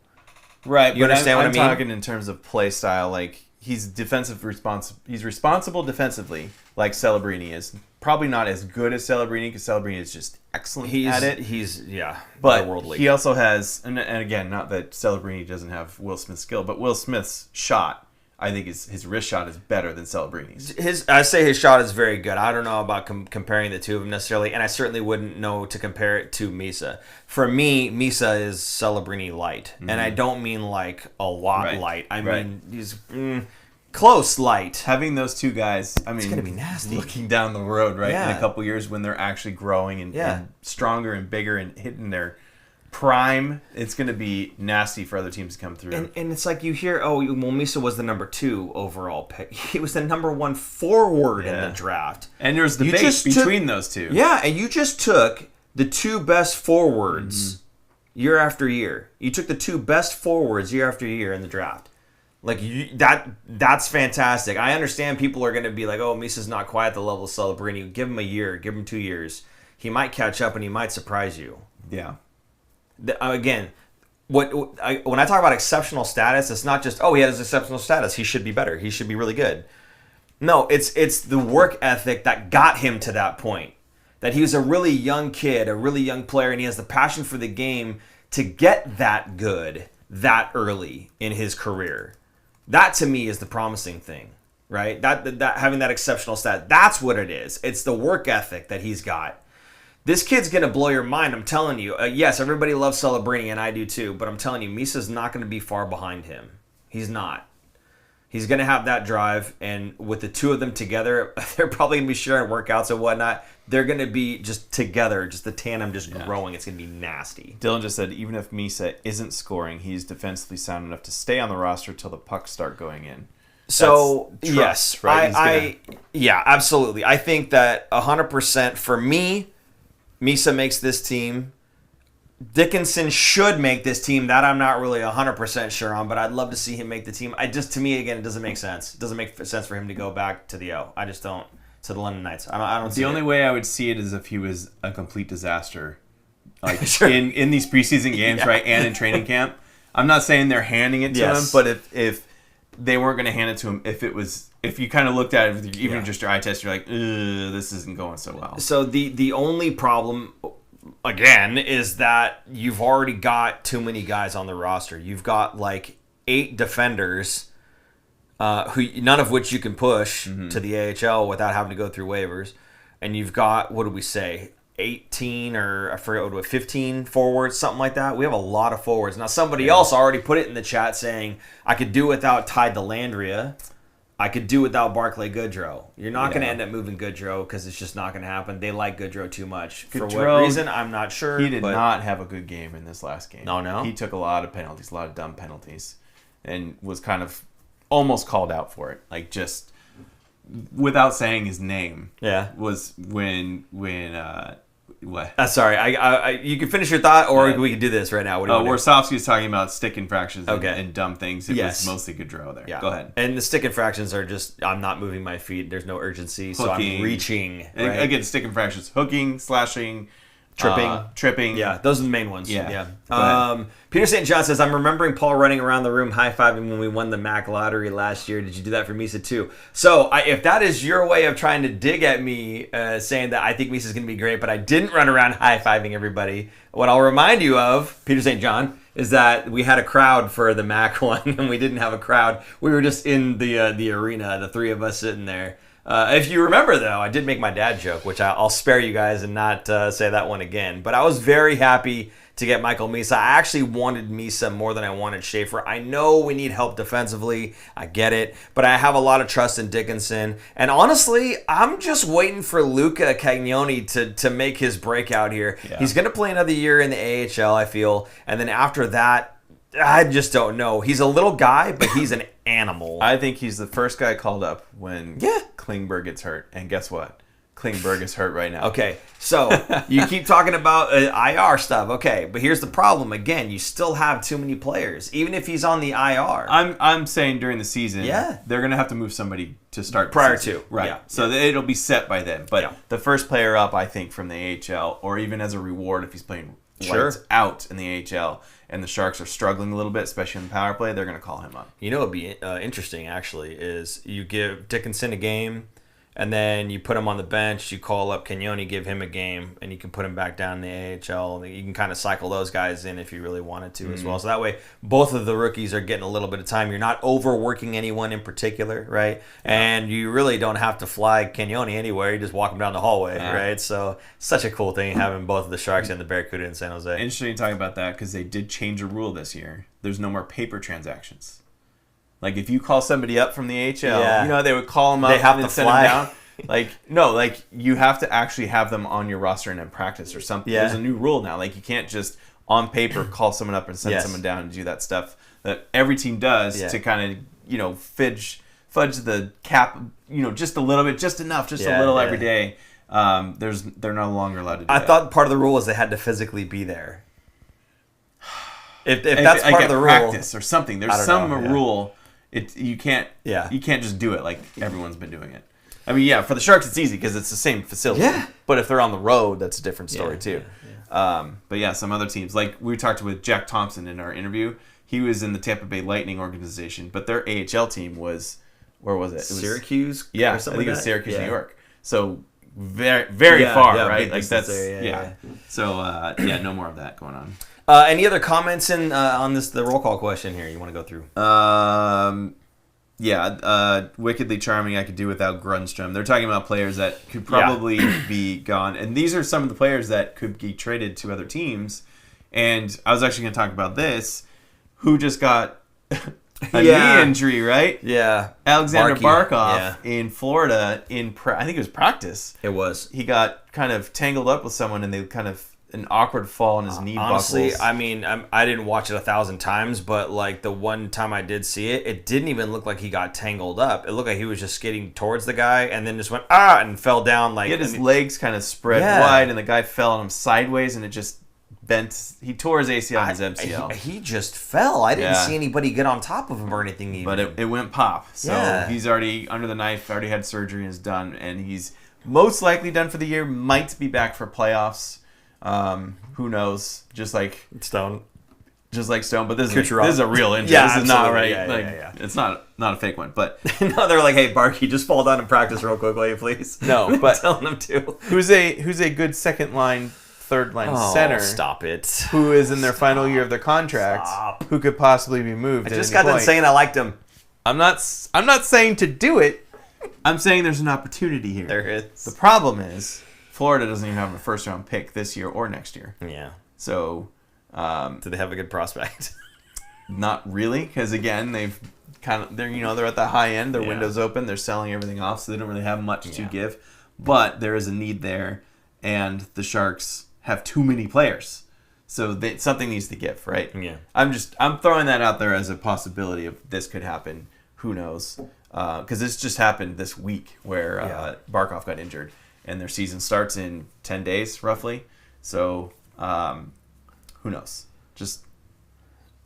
Right. You understand what I mean? I'm talking in terms of play style. Like, he's He's responsible defensively, like Celebrini is. Probably not as good as Celebrini, because Celebrini is just excellent at it. But worldly. He also has, and again, not that Celebrini doesn't have Will Smith's skill, but Will Smith's shot, I think his wrist shot is better than Celebrini's. I say his shot is very good. I don't know about comparing the two of them necessarily, and I certainly wouldn't know to compare it to Misa. For me, Misa is Celebrini light, and I don't mean like a lot light. I mean he's close light. Having those two guys, I mean, it's gonna be nasty. Looking down the road, right, in a couple years when they're actually growing and stronger and bigger and hitting their prime, it's going to be nasty for other teams to come through. And it's like you hear, Misa was the number 2 overall pick. He was the number 1 forward in the draft. And there's the debate between those two. Yeah, and you just took the 2 best forwards year after year. You took the 2 best forwards year after year in the draft. Like, that's fantastic. I understand people are going to be like, Misa's not quite at the level of Celebrini. Give him a year. Give him 2 years. He might catch up and he might surprise you. Yeah. Again, when I talk about exceptional status, it's not just, he has exceptional status, he should be better, he should be really good. No, it's the work ethic that got him to that point. That he was a really young kid, a really young player, and he has the passion for the game to get that good that early in his career. That, to me, is the promising thing, right? That having that exceptional status, that's what it is. It's the work ethic that he's got. This kid's going to blow your mind, I'm telling you. Yes, everybody loves Celebrini, and I do too, but I'm telling you, Misa's not going to be far behind him. He's not. He's going to have that drive, and with the two of them together, they're probably going to be sharing workouts and whatnot. They're going to be just together, just the tandem just growing. It's going to be nasty. Dylan just said, even if Misa isn't scoring, he's defensively sound enough to stay on the roster till the pucks start going in. So That's trust, yes, right? Yeah, absolutely. I think that 100% for me, Misa makes this team. Dickinson should make this team. That I'm not really 100% sure on, but I'd love to see him make the team. To me, again, it doesn't make sense. It doesn't make sense for him to go back to the O. I just don't. To the London Knights. I don't see The only it. way I would see it is if he was a complete disaster. Like Sure. in these preseason games, Yeah. right? And in training camp. I'm not saying they're handing it to him, but if they weren't going to hand it to him, if you kind of looked at it with even just your eye test, you're like, this isn't going so well. So the only problem, again, is that you've already got too many guys on the roster. You've got like 8 defenders, who none of which you can push to the AHL without having to go through waivers, and you've got, what did we say, 18 or I forget what 15 forwards, something like that. We have a lot of forwards. Now somebody else already put it in the chat saying I could do without Ty Dellandrea. I could do without Barclay Goodrow. You're not going to end up moving Goodrow because it's just not going to happen. They like Goodrow too much. For what reason, I'm not sure. He did not have a good game in this last game. No? He took a lot of penalties, a lot of dumb penalties, and was kind of almost called out for it. Like, just without saying his name. Yeah. Was when what? Sorry, I you can finish your thought, or we can do this right now. What do you want to do? Warsofsky was talking about stick infractions Okay. and dumb things. It was mostly Goodrow there. Yeah. Go ahead. And the stick infractions are just, I'm not moving my feet. There's no urgency, so Hooking. I'm reaching. And Right? again, stick infractions: hooking, slashing, tripping. Yeah, those are the main ones. Yeah. Peter St. John says, I'm remembering Paul running around the room high-fiving when we won the Mac lottery last year. Did you do that for Misa too? So if that is your way of trying to dig at me, saying that I think Misa's going to be great, but I didn't run around high-fiving everybody, what I'll remind you of, Peter St. John, is that we had a crowd for the Mac one, and we didn't have a crowd. We were just in the arena, the 3 of us sitting there. If you remember, though, I did make my dad joke, which I'll spare you guys and not say that one again. But I was very happy to get Michael Misa. I actually wanted Misa more than I wanted Schaefer. I know we need help defensively. I get it. But I have a lot of trust in Dickinson. And honestly, I'm just waiting for Luca Cagnoni to make his breakout here. Yeah. He's going to play another year in the AHL, I feel. And then after that, I just don't know. He's a little guy, but he's an animal. I think he's the first guy called up when Klingberg gets hurt. And guess what? Klingberg is hurt right now. Okay, so you keep talking about IR stuff. Okay, but here's the problem. Again, you still have too many players, even if he's on the IR. I'm saying during the season, they're going to have to move somebody to start prior to. Right. Yeah. So it'll be set by then. But the first player up, I think, from the AHL, or even as a reward if he's playing lights out in the AHL, and the Sharks are struggling a little bit, especially in the power play, they're going to call him up. You know what would be interesting, actually, is you give Dickinson a game, and then you put him on the bench, you call up Cagnoni, give him a game, and you can put him back down in the AHL. You can kind of cycle those guys in if you really wanted to as well. So that way, both of the rookies are getting a little bit of time. You're not overworking anyone in particular, right? And you really don't have to fly Cagnoni anywhere. You just walk him down the hallway, right? So such a cool thing having both of the Sharks and the Barracuda in San Jose. Interesting to talk about that because they did change a rule this year. There's no more paper transactions. Like, if you call somebody up from the AHL, you know, they would call them up and then send them down. Like, no, like, you have to actually have them on your roster and in practice or something. There's a new rule now. Like, you can't just, on paper, call someone up and send someone down and do that stuff that every team does to kind of, you know, fudge the cap, you know, just a little bit, just enough, just a little every day. They're no longer allowed to do that. I thought part of the rule was they had to physically be there. If that's part of the rule. Practice or something. There's some rule. You can't just do it like everyone's been doing it. I mean, for the Sharks it's easy because it's the same facility. Yeah. But if they're on the road, that's a different story too. But some other teams, like we talked with Jack Thompson in our interview, he was in the Tampa Bay Lightning organization, but their AHL team was, where was it? It was Syracuse? Yeah, I think it was Syracuse, New York. So very, very far, right? Like that's So no more of that going on. Any other comments on the roll call question here you want to go through? Wickedly Charming I could do without Grunstrom. They're talking about players that could probably be gone. And these are some of the players that could be traded to other teams. And I was actually going to talk about this. Who just got a knee injury, right? Yeah. Alexander Barkov in Florida I think it was practice. It was. He got kind of tangled up with someone and they kind of an awkward fall and his knee Honestly, buckles. I mean, I didn't watch it 1,000 times, but like the one time I did see it, it didn't even look like he got tangled up. It looked like he was just skating towards the guy and then just went and fell down. Like he had his legs kind of spread wide, and the guy fell on him sideways, and it just bent. He tore his ACL and his MCL. He just fell. I didn't see anybody get on top of him or anything even. But it went pop. So he's already under the knife, already had surgery, and is done. And he's most likely done for the year. Might be back for playoffs. Who knows? Just like Stone. But this is a real injury. This is not right. It's not a fake one. But no, they're like, hey, Barky, just fall down and practice real quick, will you, please? No, but telling them to. Who's a good second line, third line center? Stop it. Who is in their final year of their contract? Who could possibly be moved? I just got done saying I liked him. I'm not saying to do it. I'm saying there's an opportunity here. There is. The problem is Florida doesn't even have a first round pick this year or next year. Yeah. So, do they have a good prospect? Not really, because again, they're at the high end. Their window's open. They're selling everything off, so they don't really have much to give. But there is a need there, and the Sharks have too many players, so something needs to give, right? Yeah. I'm throwing that out there as a possibility of this could happen. Who knows? Because this just happened this week where Barkov got injured, and their season starts in 10 days roughly. So who knows? Just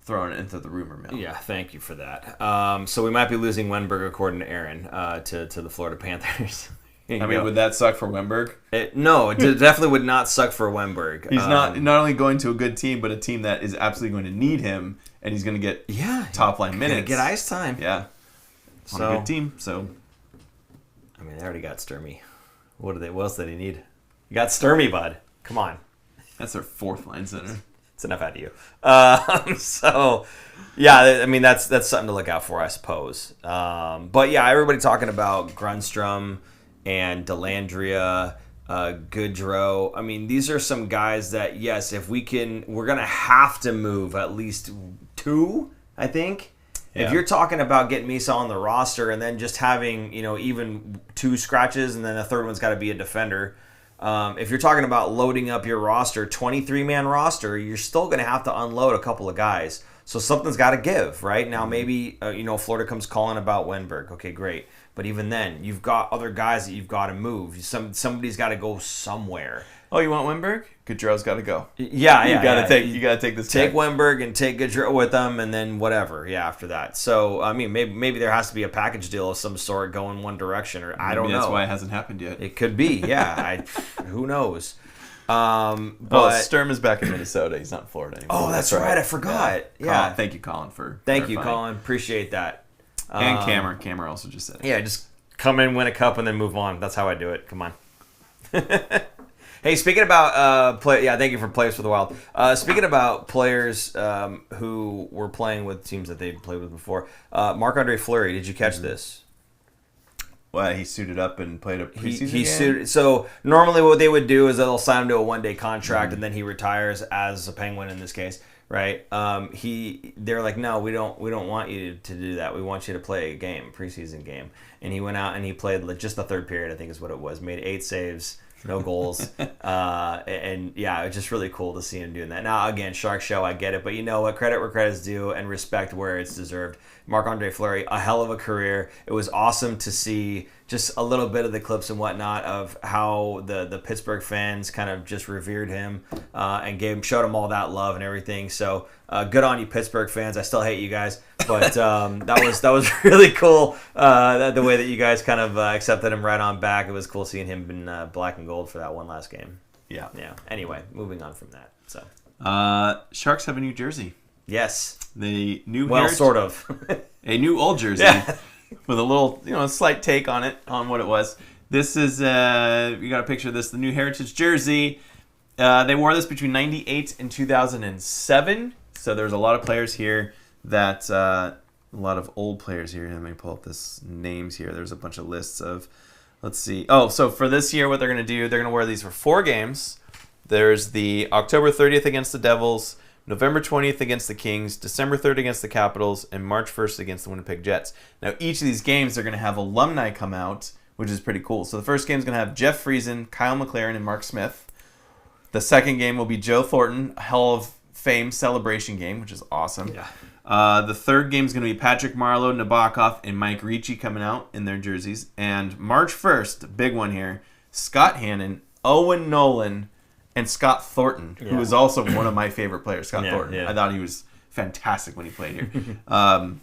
throwing it into the rumor mill. Yeah, thank you for that. So we might be losing Wenberg, according to Aaron, to the Florida Panthers. I mean, would that suck for Wenberg? No, it definitely would not suck for Wenberg. He's not only going to a good team, but a team that is absolutely going to need him, and he's going to get top line minutes. Get ice time. Yeah. On a good team, so. I mean, they already got Sturmy. What else did he need? You got Sturmy, bud. Come on. That's their fourth line center. It's enough out of you. So, yeah, I mean, that's something to look out for, I suppose. But, yeah, everybody talking about Grundstrom and Delandria, Goodrow. I mean, these are some guys that, yes, if we're going to have to move at least two, I think. Yeah. If you're talking about getting Misa on the roster and then just having, even two scratches and then a third one's got to be a defender. If you're talking about loading up your roster, 23-man roster, you're still going to have to unload a couple of guys. So something's got to give, right? Now maybe, Florida comes calling about Wenberg. Okay, great. But even then, you've got other guys that you've got to move. Somebody's got to go somewhere. Oh, you want Wenberg? Goodrow's got to go. Yeah, you gotta take this. Take Wenberg and take Goodrow with them, and then whatever. Yeah, after that. So I mean, maybe there has to be a package deal of some sort going one direction, or I don't know. That's why it hasn't happened yet. It could be. Yeah, who knows? But Sturm is back in Minnesota. He's not in Florida anymore. Oh, that's right. I forgot. Yeah. Colin, thank you, Colin, for Thank you, Colin. Appreciate that. And Cameron also just said it. Yeah, just come in, win a cup, and then move on. That's how I do it. Come on. Hey, speaking about thank you for Players for the Wild. Speaking about players who were playing with teams that they've played with before, Marc-Andre Fleury, did you catch this? Well, he suited up and played a preseason game? Suited. So normally what they would do is they'll sign him to a one-day contract and then he retires as a Penguin in this case, right? They're like, no, we don't want you to do that. We want you to play a preseason game. And he went out and he played just the third period, I think is what it was. Made 8 saves. No goals. And yeah, it's just really cool to see him doing that. Now, again, Shark Show, I get it. But you know what? Credit where credit's due and respect where it's deserved. Marc-Andre Fleury, a hell of a career. It was awesome to see just a little bit of the clips and whatnot of how the Pittsburgh fans kind of just revered him and showed him all that love and everything. So good on you, Pittsburgh fans. I still hate you guys. But that was really cool, the way that you guys kind of accepted him right on back. It was cool seeing him in black and gold for that one last game. Yeah. Anyway, moving on from that. So Sharks have a new jersey. Yes. The new sort of. A new old jersey with a little, slight take on it, on what it was. This is, you got a picture of this, the new Heritage jersey. They wore this between 98 and 2007. So there's a lot of players here that, a lot of old players here. Let me pull up this names here. There's a bunch of lists of, let's see. Oh, so for this year, what they're going to do, they're going to wear these for 4 games. There's the October 30th against the Devils, November 20th against the Kings, December 3rd against the Capitals, and March 1st against the Winnipeg Jets. Now, each of these games, they're going to have alumni come out, which is pretty cool. So the first game is going to have Jeff Friesen, Kyle McLaren, and Mark Smith. The second game will be Joe Thornton Hall of Fame celebration game, which is awesome. Yeah. The third game is going to be Patrick Marleau, Nabokov, and Mike Ricci coming out in their jerseys. And March 1st, big one here, Scott Hannon, Owen Nolan, and Scott Thornton, who is also one of my favorite players, Scott Thornton. Yeah. I thought he was fantastic when he played here. I'm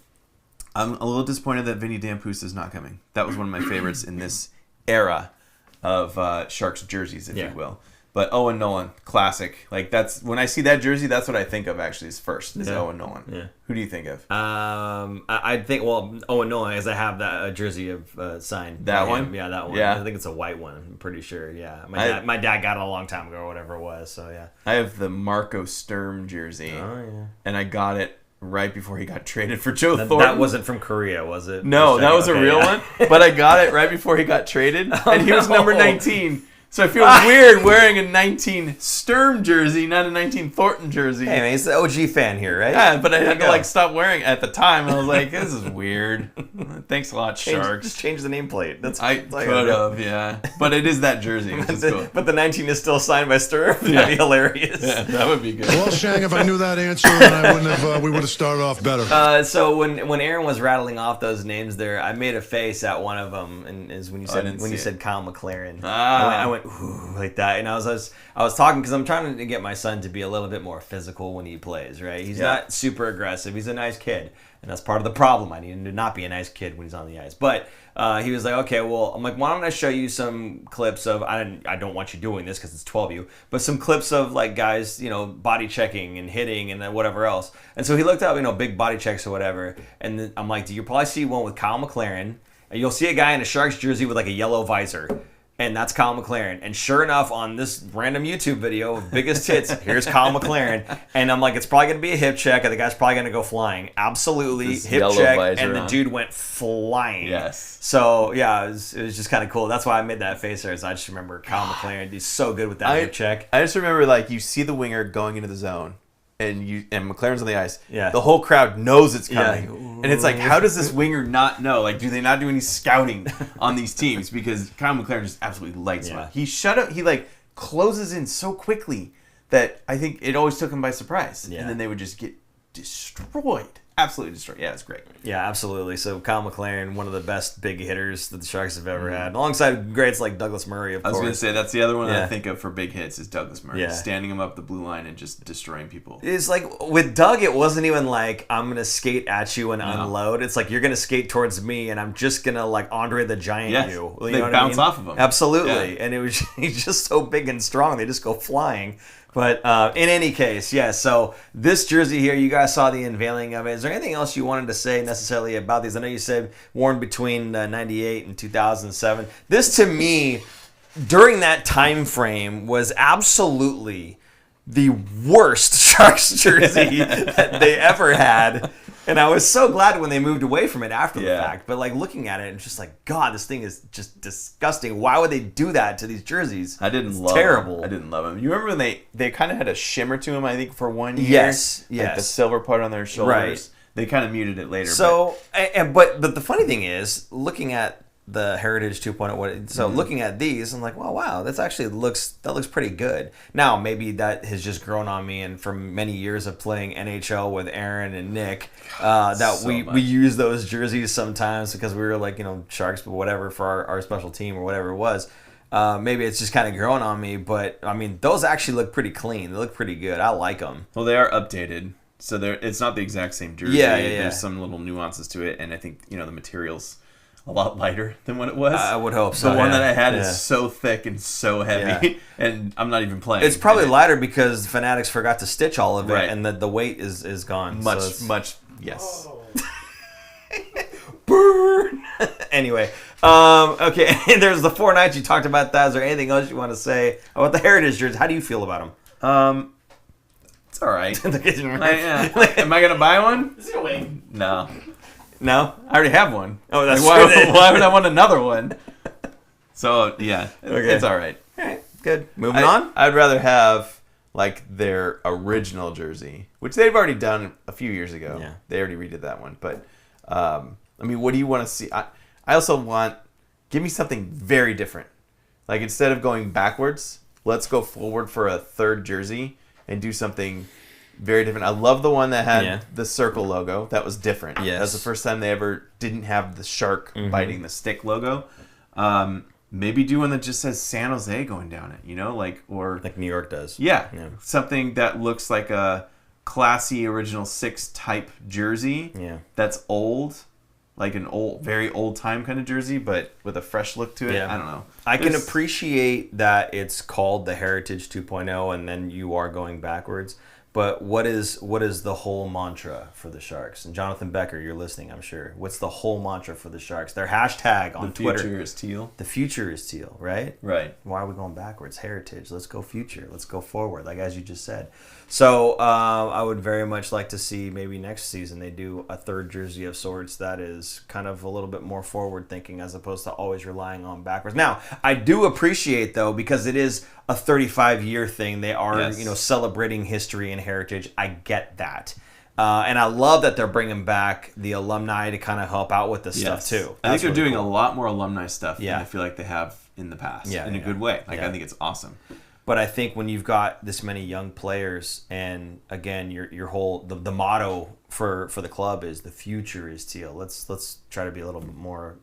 a little disappointed that Vinny Damphus is not coming. That was one of my favorites in this era of Sharks jerseys, if you will. But Owen Nolan, classic. Like that's when I see that jersey, that's what I think of actually is first. Is Owen Nolan. Yeah. Who do you think of? I think Owen Nolan, as I have that jersey of signed. That one? Yeah, that one. Yeah. I think it's a white one. I'm pretty sure. Yeah, my dad got it a long time ago or whatever it was. So yeah. I have the Marco Sturm jersey. Oh yeah. And I got it right before he got traded for Joe Thornton. That wasn't from Korea, was it? No, that was a real one. But I got it right before he got traded, and he was number 19. So I feel weird wearing a 19 Sturm jersey, not a 19 Thornton jersey. Hey man, he's the OG fan here, right? Yeah, but I had to stop wearing it at the time. I was like, this is weird. Thanks a lot, Sharks. Just change the nameplate. I could have, yeah. But it is that jersey, which is cool. But the 19 is still signed by Sturm. That'd be hilarious. Yeah, that would be good. Well, Shang, if I knew that answer, then I wouldn't have. We would have started off better. So when Aaron was rattling off those names there, I made a face at one of them, and is when you said Kyle McLaren. I went ooh, like that. And I was talking because I'm trying to get my son to be a little bit more physical when he plays, right? He's not super aggressive. He's a nice kid. And that's part of the problem. I need him to not be a nice kid when he's on the ice. But he was like, okay, well, I'm like, why don't I show you some clips of, I don't want you doing this because it's 12 of you, but some clips of like guys, body checking and hitting and then whatever else. And so he looked up, big body checks or whatever. And then I'm like, do you probably see one with Kyle McLaren? And you'll see a guy in a Sharks jersey with like a yellow visor. And that's Kyle McLaren. And sure enough, on this random YouTube video of biggest hits, here's Kyle McLaren. And I'm like, it's probably going to be a hip check, and the guy's probably going to go flying. Absolutely, hip check, and the dude went flying. Yes. So, yeah, it was just kind of cool. That's why I made that face there, is I just remember Kyle McLaren. He's so good with that hip check. I just remember, you see the winger going into the zone, and McLaren's on the ice. Yeah. The whole crowd knows it's coming. Yeah. And it's like, how does this winger not know? Like, do they not do any scouting on these teams? Because Kyle McLaren just absolutely lights him up. He closes in so quickly that I think it always took him by surprise. Yeah. And then they would just get destroyed. Absolutely destroyed. Yeah, it's great. Yeah, absolutely. So Kyle McLaren, one of the best big hitters that the Sharks have ever had, alongside greats like Douglas Murray, of course. I was going to say, that's the other one I think of for big hits is Douglas Murray. Standing him up the blue line and just destroying people. It's like, with Doug, it wasn't even like, I'm going to skate at you and unload. It's like, you're going to skate towards me, and I'm just going to, like, Andre the Giant you. They bounce off of him. Absolutely. Yeah. And he's just so big and strong, they just go flying. But in any case, so this jersey here, you guys saw the unveiling of it. Is there anything else you wanted to say necessarily about these? I know you said worn between 98 and 2007. This, to me, during that time frame, was absolutely the worst Sharks jersey that they ever had. And I was so glad when they moved away from it after the fact. But looking at it, it's just like, God, this thing is just disgusting. Why would they do that to these jerseys? I didn't love terrible. Them. I didn't love them. You remember when they kind of had a shimmer to them, I think, for 1 year? Yes. The silver part on their shoulders. Right. They kind of muted it later. So, but the funny thing is, looking at the Heritage 2.0. So looking at these, I'm like, wow, that actually looks pretty good. Now, maybe that has just grown on me, and from many years of playing NHL with Aaron and Nick, we use those jerseys sometimes because we were like, Sharks, but whatever, for our special team or whatever it was. Maybe it's just kind of grown on me, but I mean, those actually look pretty clean. They look pretty good. I like them. Well, they are updated. So it's not the exact same jersey. Yeah. There's some little nuances to it, and I think, the material's a lot lighter than what it was. I would hope so. The one that I had is so thick and so heavy, and I'm not even playing. It's probably lighter because Fanatics forgot to stitch all of it, and the weight is gone. Much, yes. Burn! Anyway, okay, there's the 4 nights you talked about that. Is there anything else you want to say about the Heritage jerseys? How do you feel about them? It's all right. Am I going to buy one? No, I already have one. Oh, that's true. Why would I want another one? So, yeah, it's all right. All right, good. Moving on? I'd rather have, their original jersey, which they've already done a few years ago. Yeah. They already redid that one. But, what do you want to see? I also give me something very different. Instead of going backwards, let's go forward for a third jersey and do something very different. I love the one that had the circle logo. That was different. Yes. That's the first time they ever didn't have the shark biting the stick logo. Maybe do one that just says San Jose going down it, or like New York does. Yeah, something that looks like a classy original 6 type jersey. Yeah, that's old, like an old, very old time kind of jersey, but with a fresh look to it. Yeah. I don't know. I can appreciate that it's called the Heritage 2.0, and then you are going backwards. But what is the whole mantra for the Sharks? And Jonathan Becker, you're listening, I'm sure. What's the whole mantra for the Sharks? Their hashtag on Twitter. The future is teal. The future is teal, right? Right. Why are we going backwards? Heritage. Let's go future. Let's go forward, like as you just said. So I would very much like to see maybe next season they do a third jersey of sorts that is kind of a little bit more forward thinking as opposed to always relying on backwards. Now, I do appreciate, though, because it is a 35-year thing. They are, celebrating history and heritage. I get that. And I love that they're bringing back the alumni to kind of help out with this stuff, too. I think they're doing a lot more alumni stuff than I feel like they have in the past. Yeah, in a good way. I think it's awesome. But I think when you've got this many young players, and again, your whole the motto for the club is the future is teal. Let's try to be a little bit more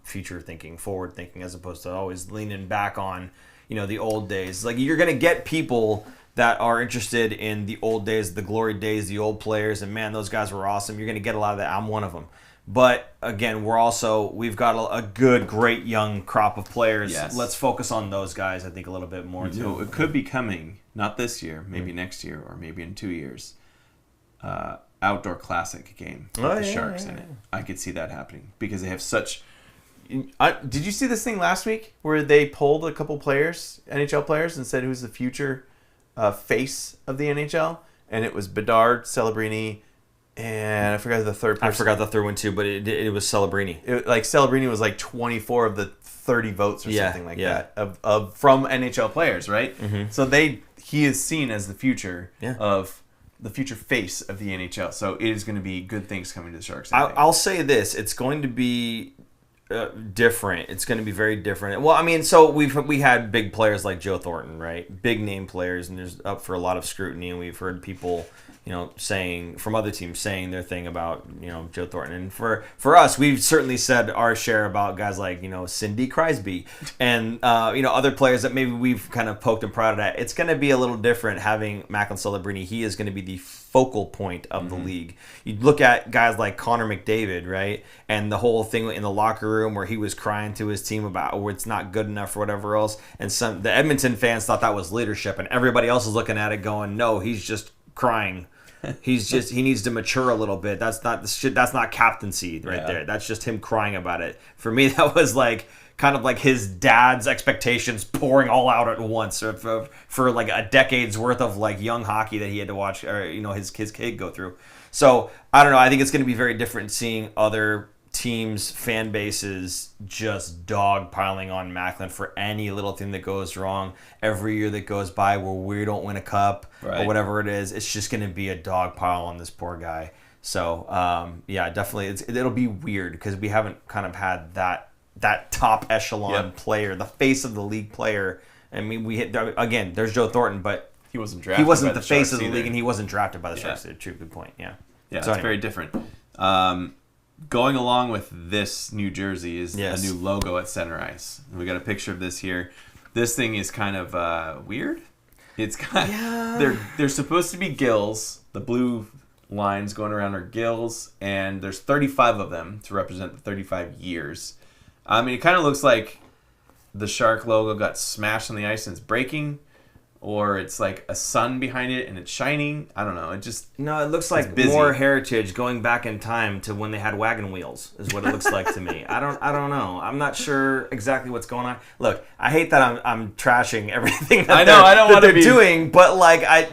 future thinking, forward thinking, as opposed to always leaning back on the old days. Like, you're gonna get people that are interested in the old days, the glory days, the old players, and man, those guys were awesome. You're gonna get a lot of that. I'm one of them. But again, we've got a good, great young crop of players. Yes. Let's focus on those guys, I think, a little bit more too. It could be coming, not this year, maybe next year, or maybe in 2 years. Outdoor classic game with the Sharks in it. I could see that happening because they have such. Did you see this thing last week where they polled a couple players, NHL players, and said who's the future face of the NHL? And it was Bedard, Celebrini, and I forgot the third person. I forgot the third one too, but it was Celebrini. Celebrini was like 24 of the 30 votes or something like that of from NHL players, right? Mm-hmm. So he is seen as the future of the future face of the NHL. So it is going to be good things coming to the Sharks. I'll say this: it's going to be different. It's going to be very different. Well, I mean, so we had big players like Joe Thornton, right? Big name players, and there's up for a lot of scrutiny. And we've heard people, saying from other teams saying their thing about Joe Thornton. And for us, we've certainly said our share about guys like Cindy Crosby and other players that maybe we've kind of poked and prodded at. It's going to be a little different having Macklin Celebrini. He is going to be the focal point of the league. You look at guys like Connor McDavid, right? And the whole thing in the locker room where he was crying to his team about it's not good enough or whatever else. And the Edmonton fans thought that was leadership, and everybody else is looking at it going, no, he's just crying. He needs to mature a little bit. That's not captaincy right there. That's just him crying about it. For me, that was like kind of like his dad's expectations pouring all out at once for like a decade's worth of like young hockey that he had to watch, or his kid go through. So I don't know. I think it's going to be very different seeing other teams' fan bases just dogpiling on Macklin for any little thing that goes wrong. Every year that goes by where we don't win a cup or whatever it is, it's just going to be a dogpile on this poor guy. So definitely, it'll be weird because we haven't kind of had that top echelon player, the face of the league player. I mean, there's Joe Thornton, but he wasn't drafted. He wasn't by the face of the either. league, and he wasn't drafted by the Sharks. True, good point. Yeah, so it's anyway. Very different. Going along with this New Jersey is a new logo at center ice. We got a picture of this here. This thing is kind of weird. It's kind they're supposed to be gills. The blue lines going around are gills, and there's 35 of them to represent the 35 years. I mean, it kind of looks like the Shark logo got smashed on the ice and it's breaking, or it's like a sun behind it and it's shining. I don't know. It looks like more heritage going back in time to when they had wagon wheels is what it looks like to me. I don't know. I'm not sure exactly what's going on. Look, I hate that I'm trashing everything that they're doing, but like I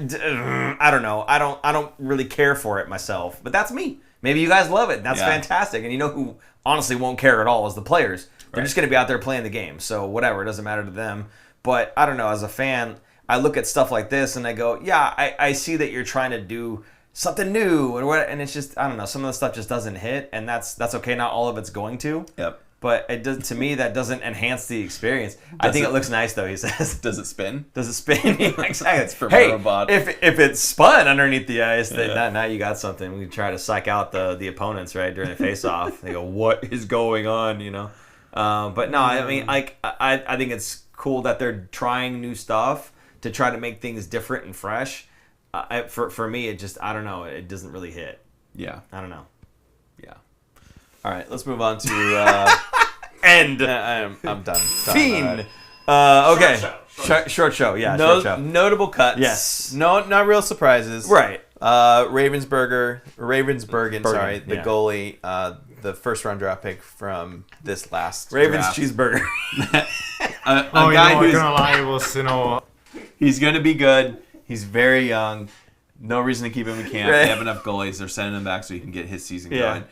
don't know. I don't really care for it myself. But that's me. Maybe you guys love it. That's fantastic. And who honestly won't care at all is the players. They're just going to be out there playing the game. So whatever, it doesn't matter to them. But I don't know, as a fan, I look at stuff like this and I go, I see that you're trying to do something new and it's just, I don't know, some of the stuff just doesn't hit, and that's okay. Not all of it's going to. Yep. but it does, to me, that doesn't enhance the experience. I think it looks nice, though, he says. Does it spin? Does it spin? Exactly. It's for hey, robot. if it's spun underneath the ice, then now you got something. We try to psych out the opponents, right, during the face-off. They go, what is going on, you know? But no, I mean, like, I think it's cool that they're trying new stuff to try to make things different and fresh. For me, it just, I don't know, it doesn't really hit. Yeah. I don't know. Yeah. All right, let's move on to End. I'm done. Fiend. Okay. Short show. Yeah, short show. Notable cuts. Yes. No, not real surprises. Right. Ravensbergen, sorry, the yeah. goalie, the first round draft pick from this last Ravens draft. cheeseburger. a Oh, guy I'm who's gonna lie, it was, he's going to be good. He's very young. No reason to keep him in camp. Right. They have enough goalies. They're sending him back so he can get his season Yeah. going.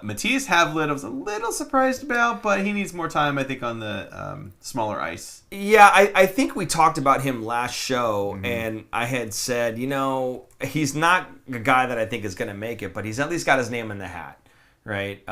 Matthias Havlid, I was a little surprised about, but he needs more time, I think, on the smaller ice. Yeah, I think we talked about him last show, and I had said, you know, he's not a guy that I think is going to make it, but he's at least got his name in the hat, right?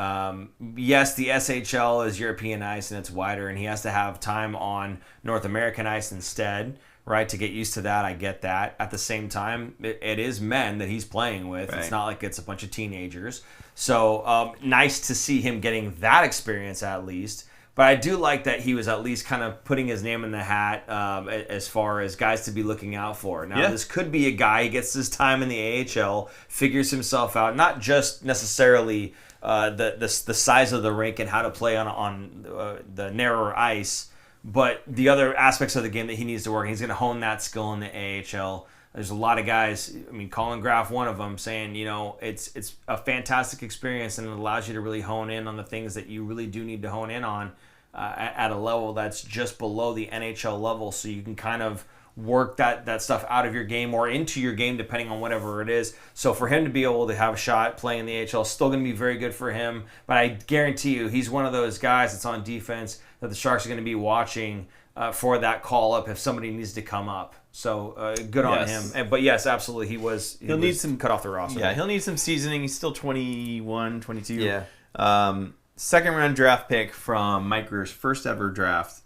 Yes, the SHL is European ice, and it's wider, and he has to have time on North American ice instead, right, to get used to that. I get that. At the same time, it is men that he's playing with. Right. It's not like it's a bunch of teenagers. So nice to see him getting that experience at least. But I do like that he was at least kind of putting his name in the hat as far as guys to be looking out for. Now, this could be a guy who gets his time in the AHL, figures himself out, not just necessarily the size of the rink and how to play on the narrower ice, but the other aspects of the game that he needs to work. He's going to hone that skill in the AHL. There's a lot of guys, I mean, Colin Graff, one of them, saying, you know, it's a fantastic experience and it allows you to really hone in on the things that you really do need to hone in on at a level that's just below the NHL level, so you can kind of work that stuff out of your game or into your game depending on whatever it is. So for him to be able to have a shot playing the AHL is still going to be very good for him. But I guarantee you, he's one of those guys that's on defense that the Sharks are going to be watching for that call up if somebody needs to come up. So good on him. But yes, absolutely, he'll need some cut off the roster. Yeah, he'll need some seasoning. He's still 21, 22. Yeah. Second round draft pick from Mike Greer's first ever draft,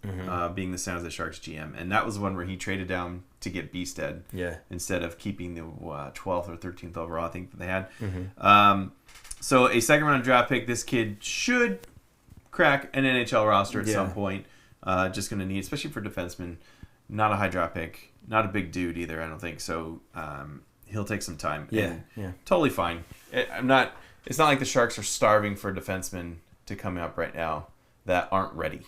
being the San Jose Sharks GM, and that was one where he traded down to get Beasted, instead of keeping the 12th or 13th overall, I think that they had. So a second round draft pick. This kid should crack an NHL roster at some point. Just going to need, especially for defensemen, not a high draft pick, not a big dude either. I don't think so. He'll take some time. Yeah, totally fine. It's not like the Sharks are starving for defensemen to come up right now that aren't ready,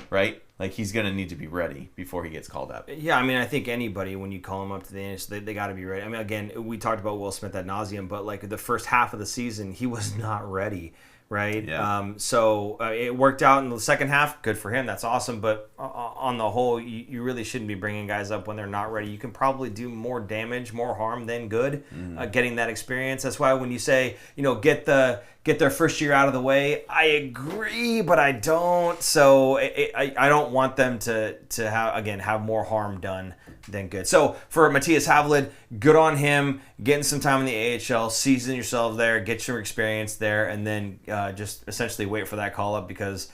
right? Like, he's going to need to be ready before he gets called up. Yeah, I mean, I think anybody, when you call him up to the NHL, they got to be ready. I mean, again, we talked about Will Smith ad nauseum, but like the first half of the season, he was not ready, right? Yeah. So it worked out in the second half. Good for him. That's awesome. But on the whole, you really shouldn't be bringing guys up when they're not ready. You can probably do more damage, more harm than good getting that experience. That's why when you say, you know, get their first year out of the way, I agree, but I don't. So I don't want them to have more harm done than good. So for Matthias Havlid, good on him, getting some time in the AHL, season yourself there, get your experience there, and then just essentially wait for that call up, because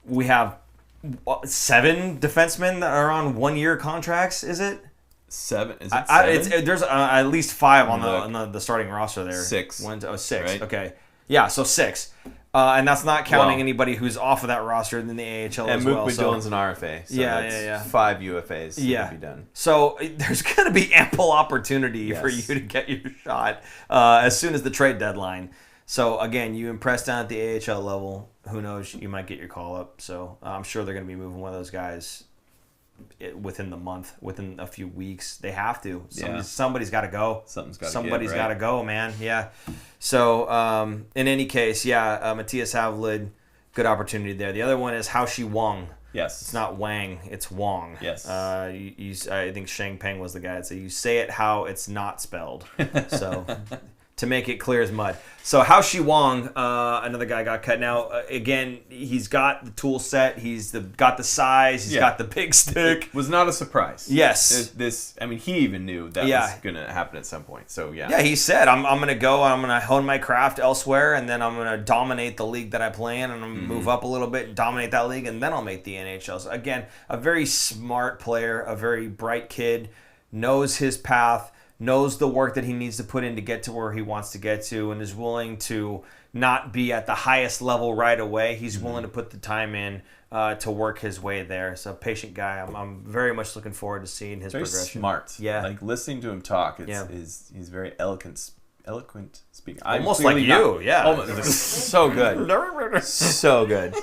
we have 7 defensemen that are on 1-year contracts. Is it 7? Is it 7? There's at least 5 on the starting roster there. 6. 6. Right? Okay. Yeah, so 6. And that's not counting anybody who's off of that roster in the AHL and as well. And Mook McDillon's an RFA. So that's 5 UFAs that can be done. So there's going to be ample opportunity for you to get your shot as soon as the trade deadline. So, again, you impress down at the AHL level. Who knows? You might get your call up. So I'm sure they're going to be moving one of those guys within the month, within a few weeks. They have to. Somebody's got to go. Somebody's got to go, man. Yeah. So in any case, Matthias Havlid, good opportunity there. The other one is Haoshi Wang. Yes. It's not Wang, it's Wong. Yes. I think Shang Peng was the guy that said, you say it how it's not spelled. So to make it clear as mud. So Hao Shi Wang, another guy got cut. Now, again, he's got the tool set. He's got the size. He's got the big stick. It was not a surprise. Yes. He even knew that was going to happen at some point. So, yeah. Yeah, he said, I'm going to go, I'm going to hone my craft elsewhere, and then I'm going to dominate the league that I play in, and I'm going to move up a little bit, dominate that league, and then I'll make the NHL. So, again, a very smart player, a very bright kid, knows his path, knows the work that he needs to put in to get to where he wants to get to, and is willing to not be at the highest level right away. He's willing to put the time in to work his way there. So patient guy. I'm very much looking forward to seeing his progression. Very smart. Yeah. Like listening to him talk, he's very eloquent speaking. Almost like you. Yeah. Almost, so good. So good.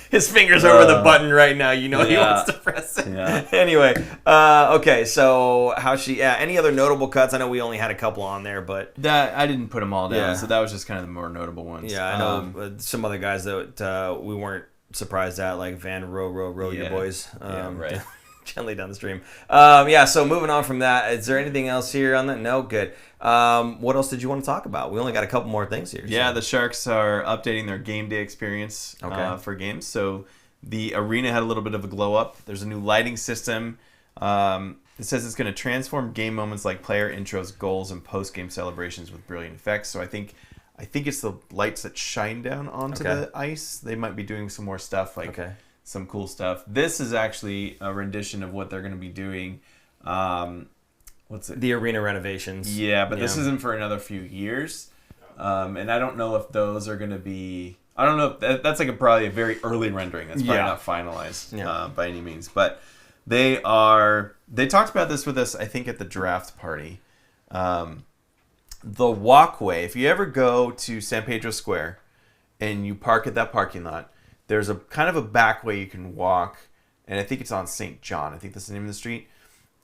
His finger's over the button right now. You know he wants to press it. Yeah. Anyway, okay. So any other notable cuts? I know we only had a couple on there, but that I didn't put them all down. Yeah. So that was just kind of the more notable ones. Yeah, I know some other guys that we weren't surprised at, like Van Row your boys. Right. Gently down the stream. So moving on from that, is there anything else here on that? No, good. What else did you want to talk about? We only got a couple more things here. Yeah, the Sharks are updating their game day experience for games. So the arena had a little bit of a glow up. There's a new lighting system. It says it's going to transform game moments like player intros, goals, and post-game celebrations with brilliant effects. So I think it's the lights that shine down onto the ice. They might be doing some more stuff some cool stuff. This is actually a rendition of what they're going to be doing. What's it? The arena renovations. Yeah, but this isn't for another few years. And I don't know if those are going to be... I don't know if that's probably a very early rendering. That's probably not finalized by any means. But they talked about this with us, I think, at the draft party. The walkway, if you ever go to San Pedro Square and you park at that parking lot, there's a kind of a back way you can walk, and I think it's on St. John. I think that's the name of the street.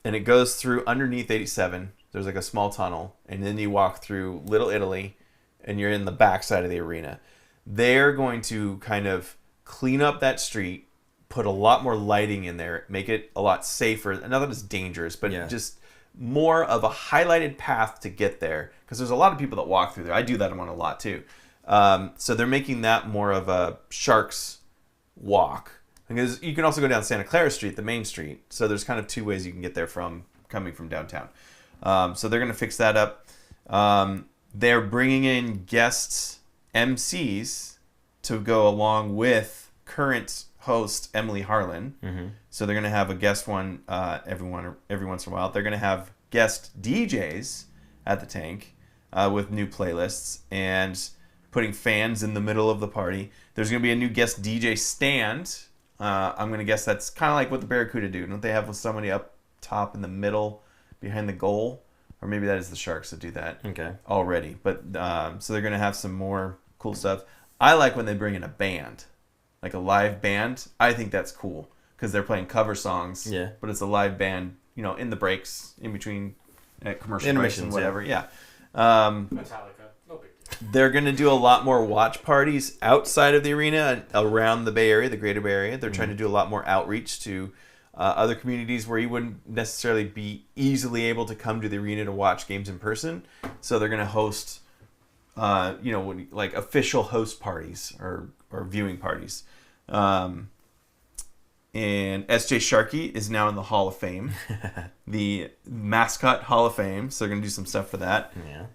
And it goes through underneath 87. There's like a small tunnel, and then you walk through Little Italy, and you're in the back side of the arena. They're going to kind of clean up that street, put a lot more lighting in there, make it a lot safer. Not that it's dangerous, but just more of a highlighted path to get there. Because there's a lot of people that walk through there. I do that one a lot too. So they're making that more of a Sharks walk. Because you can also go down Santa Clara Street, the main street. So there's kind of two ways you can get there coming from downtown. So they're going to fix that up. They're bringing in guests, MCs, to go along with current host Emily Harlan. Mm-hmm. So they're going to have a guest one every once in a while. They're going to have guest DJs at the tank with new playlists and putting fans in the middle of the party. There's going to be a new guest DJ stand. I'm going to guess that's kind of like what the Barracuda do. Don't they have somebody up top in the middle behind the goal? Or maybe that is the Sharks that do that already. But so they're going to have some more cool stuff. I like when they bring in a band, like a live band. I think that's cool because they're playing cover songs. Yeah. But it's a live band, in the breaks, in between commercial breaks and whatever. Yeah. Metallica. No big deal. They're going to do a lot more watch parties outside of the arena and around the Bay Area, the greater Bay Area. They're trying to do a lot more outreach to other communities where you wouldn't necessarily be easily able to come to the arena to watch games in person. So they're going to host, like official host parties or viewing parties. And S.J. Sharkey is now in the Hall of Fame, the mascot Hall of Fame. So they're going to do some stuff for that. Yeah.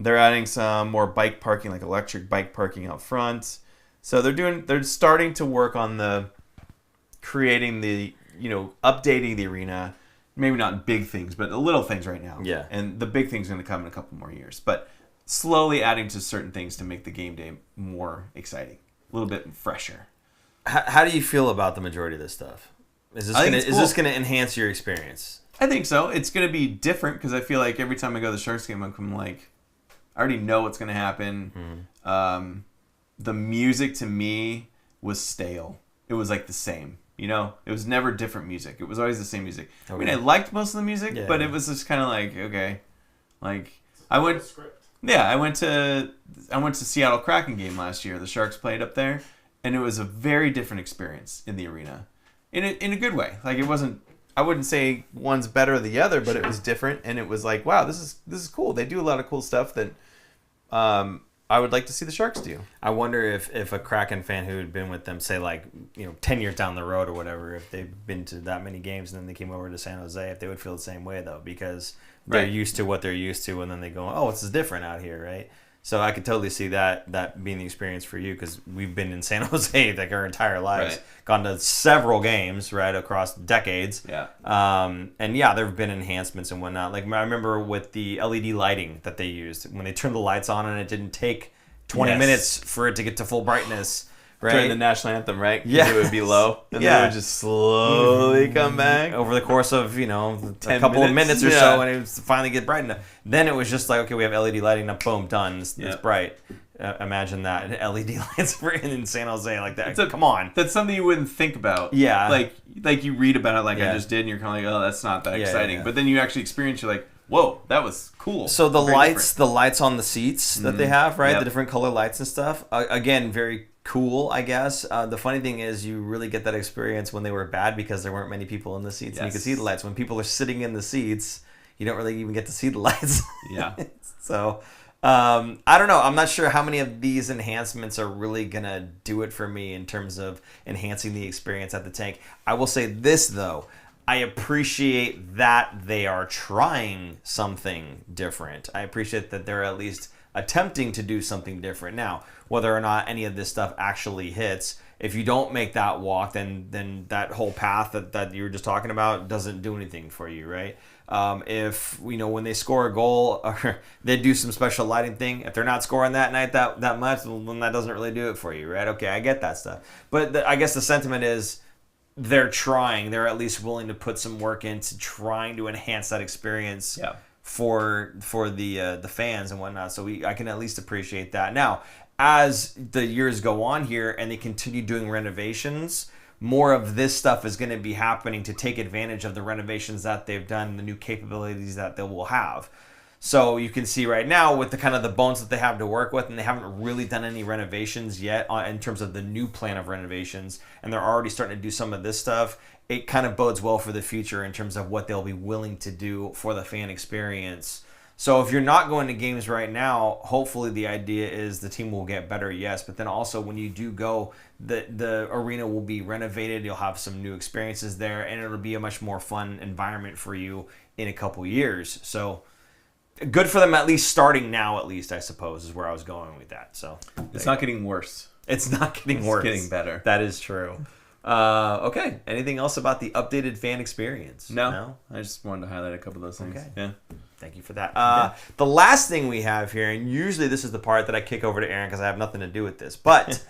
They're adding some more bike parking, like electric bike parking out front. So they're starting to work on creating updating the arena. Maybe not big things, but little things right now. Yeah. And the big thing's going to come in a couple more years. But slowly adding to certain things to make the game day more exciting, a little bit fresher. How do you feel about the majority of this stuff? Is this going to enhance your experience? I think so. It's going to be different because I feel like every time I go to the Sharks game, I'm like, I already know what's going to happen. Mm-hmm. The music to me was stale. It was like the same. It was never different music. It was always the same music. Okay. I mean, I liked most of the music, but it was just kind of like, okay, like I went to Seattle Kraken game last year. The Sharks played up there. And it was a very different experience in the arena, in a good way. Like it wasn't. I wouldn't say one's better than the other, but it was different, and it was like, wow, this is cool. They do a lot of cool stuff that I would like to see the Sharks do. I wonder if a Kraken fan who had been with them, say 10 years down the road or whatever, if they've been to that many games and then they came over to San Jose, if they would feel the same way though, because they're used to what they're used to, and then they go, oh, this is different out here, right? So I could totally see that being the experience for you, because we've been in San Jose like our entire lives, gone to several games right across decades. Yeah. And yeah, there have been enhancements and whatnot. Like I remember with the LED lighting that they used when they turned the lights on, and it didn't take 20 minutes for it to get to full brightness. Right? During the national anthem, right? Yeah. It would be low, and then it would just slowly come back. Over the course of, a couple of minutes or so, and it would finally get bright enough. Then it was just like, okay, we have LED lighting, now boom, done. It's bright. Imagine that. And LED lights were in San Jose like that. Come on. That's something you wouldn't think about. Yeah. Like you read about it like I just did, and you're kind of like, oh, that's not that exciting. But then you actually experience, you're like, whoa, that was cool. So the lights on the seats that they have, right? Yep. The different color lights and stuff. Again, very cool, I guess. The funny thing is you really get that experience when they were bad, because there weren't many people in the seats and you could see the lights. When people are sitting in the seats, you don't really even get to see the lights. Yeah. So I don't know. I'm not sure how many of these enhancements are really going to do it for me in terms of enhancing the experience at the tank. I will say this, though. I appreciate that they are trying something different. I appreciate that they're at least attempting to do something different. Now, whether or not any of this stuff actually hits, if you don't make that walk, then that whole path that you were just talking about doesn't do anything for you, right? If when they score a goal, or they do some special lighting thing, if they're not scoring that night that much, then that doesn't really do it for you, right? Okay, I get that stuff, but I guess the sentiment is they're trying. They're at least willing to put some work into trying to enhance that experience. Yeah. For the fans and whatnot, so I can at least appreciate that. Now, as the years go on here and they continue doing renovations, more of this stuff is going to be happening to take advantage of the renovations that they've done, the new capabilities that they will have. So you can see right now with the kind of the bones that they have to work with, and they haven't really done any renovations yet in terms of the new plan of renovations, and they're already starting to do some of this stuff. It kind of bodes well for the future in terms of what they'll be willing to do for the fan experience. So if you're not going to games right now, hopefully the idea is the team will get better, yes. But then also when you do go, the arena will be renovated. You'll have some new experiences there, and it'll be a much more fun environment for you in a couple years. So good for them, at least starting now, at least, I suppose, is where I was going with that. So it's not getting worse. It's not getting worse. It's getting better. That is true. Okay. Anything else about the updated fan experience? No? I just wanted to highlight a couple of those things. Okay. Yeah. Thank you for that. The last thing we have here, and usually this is the part that I kick over to Aaron because I have nothing to do with this, but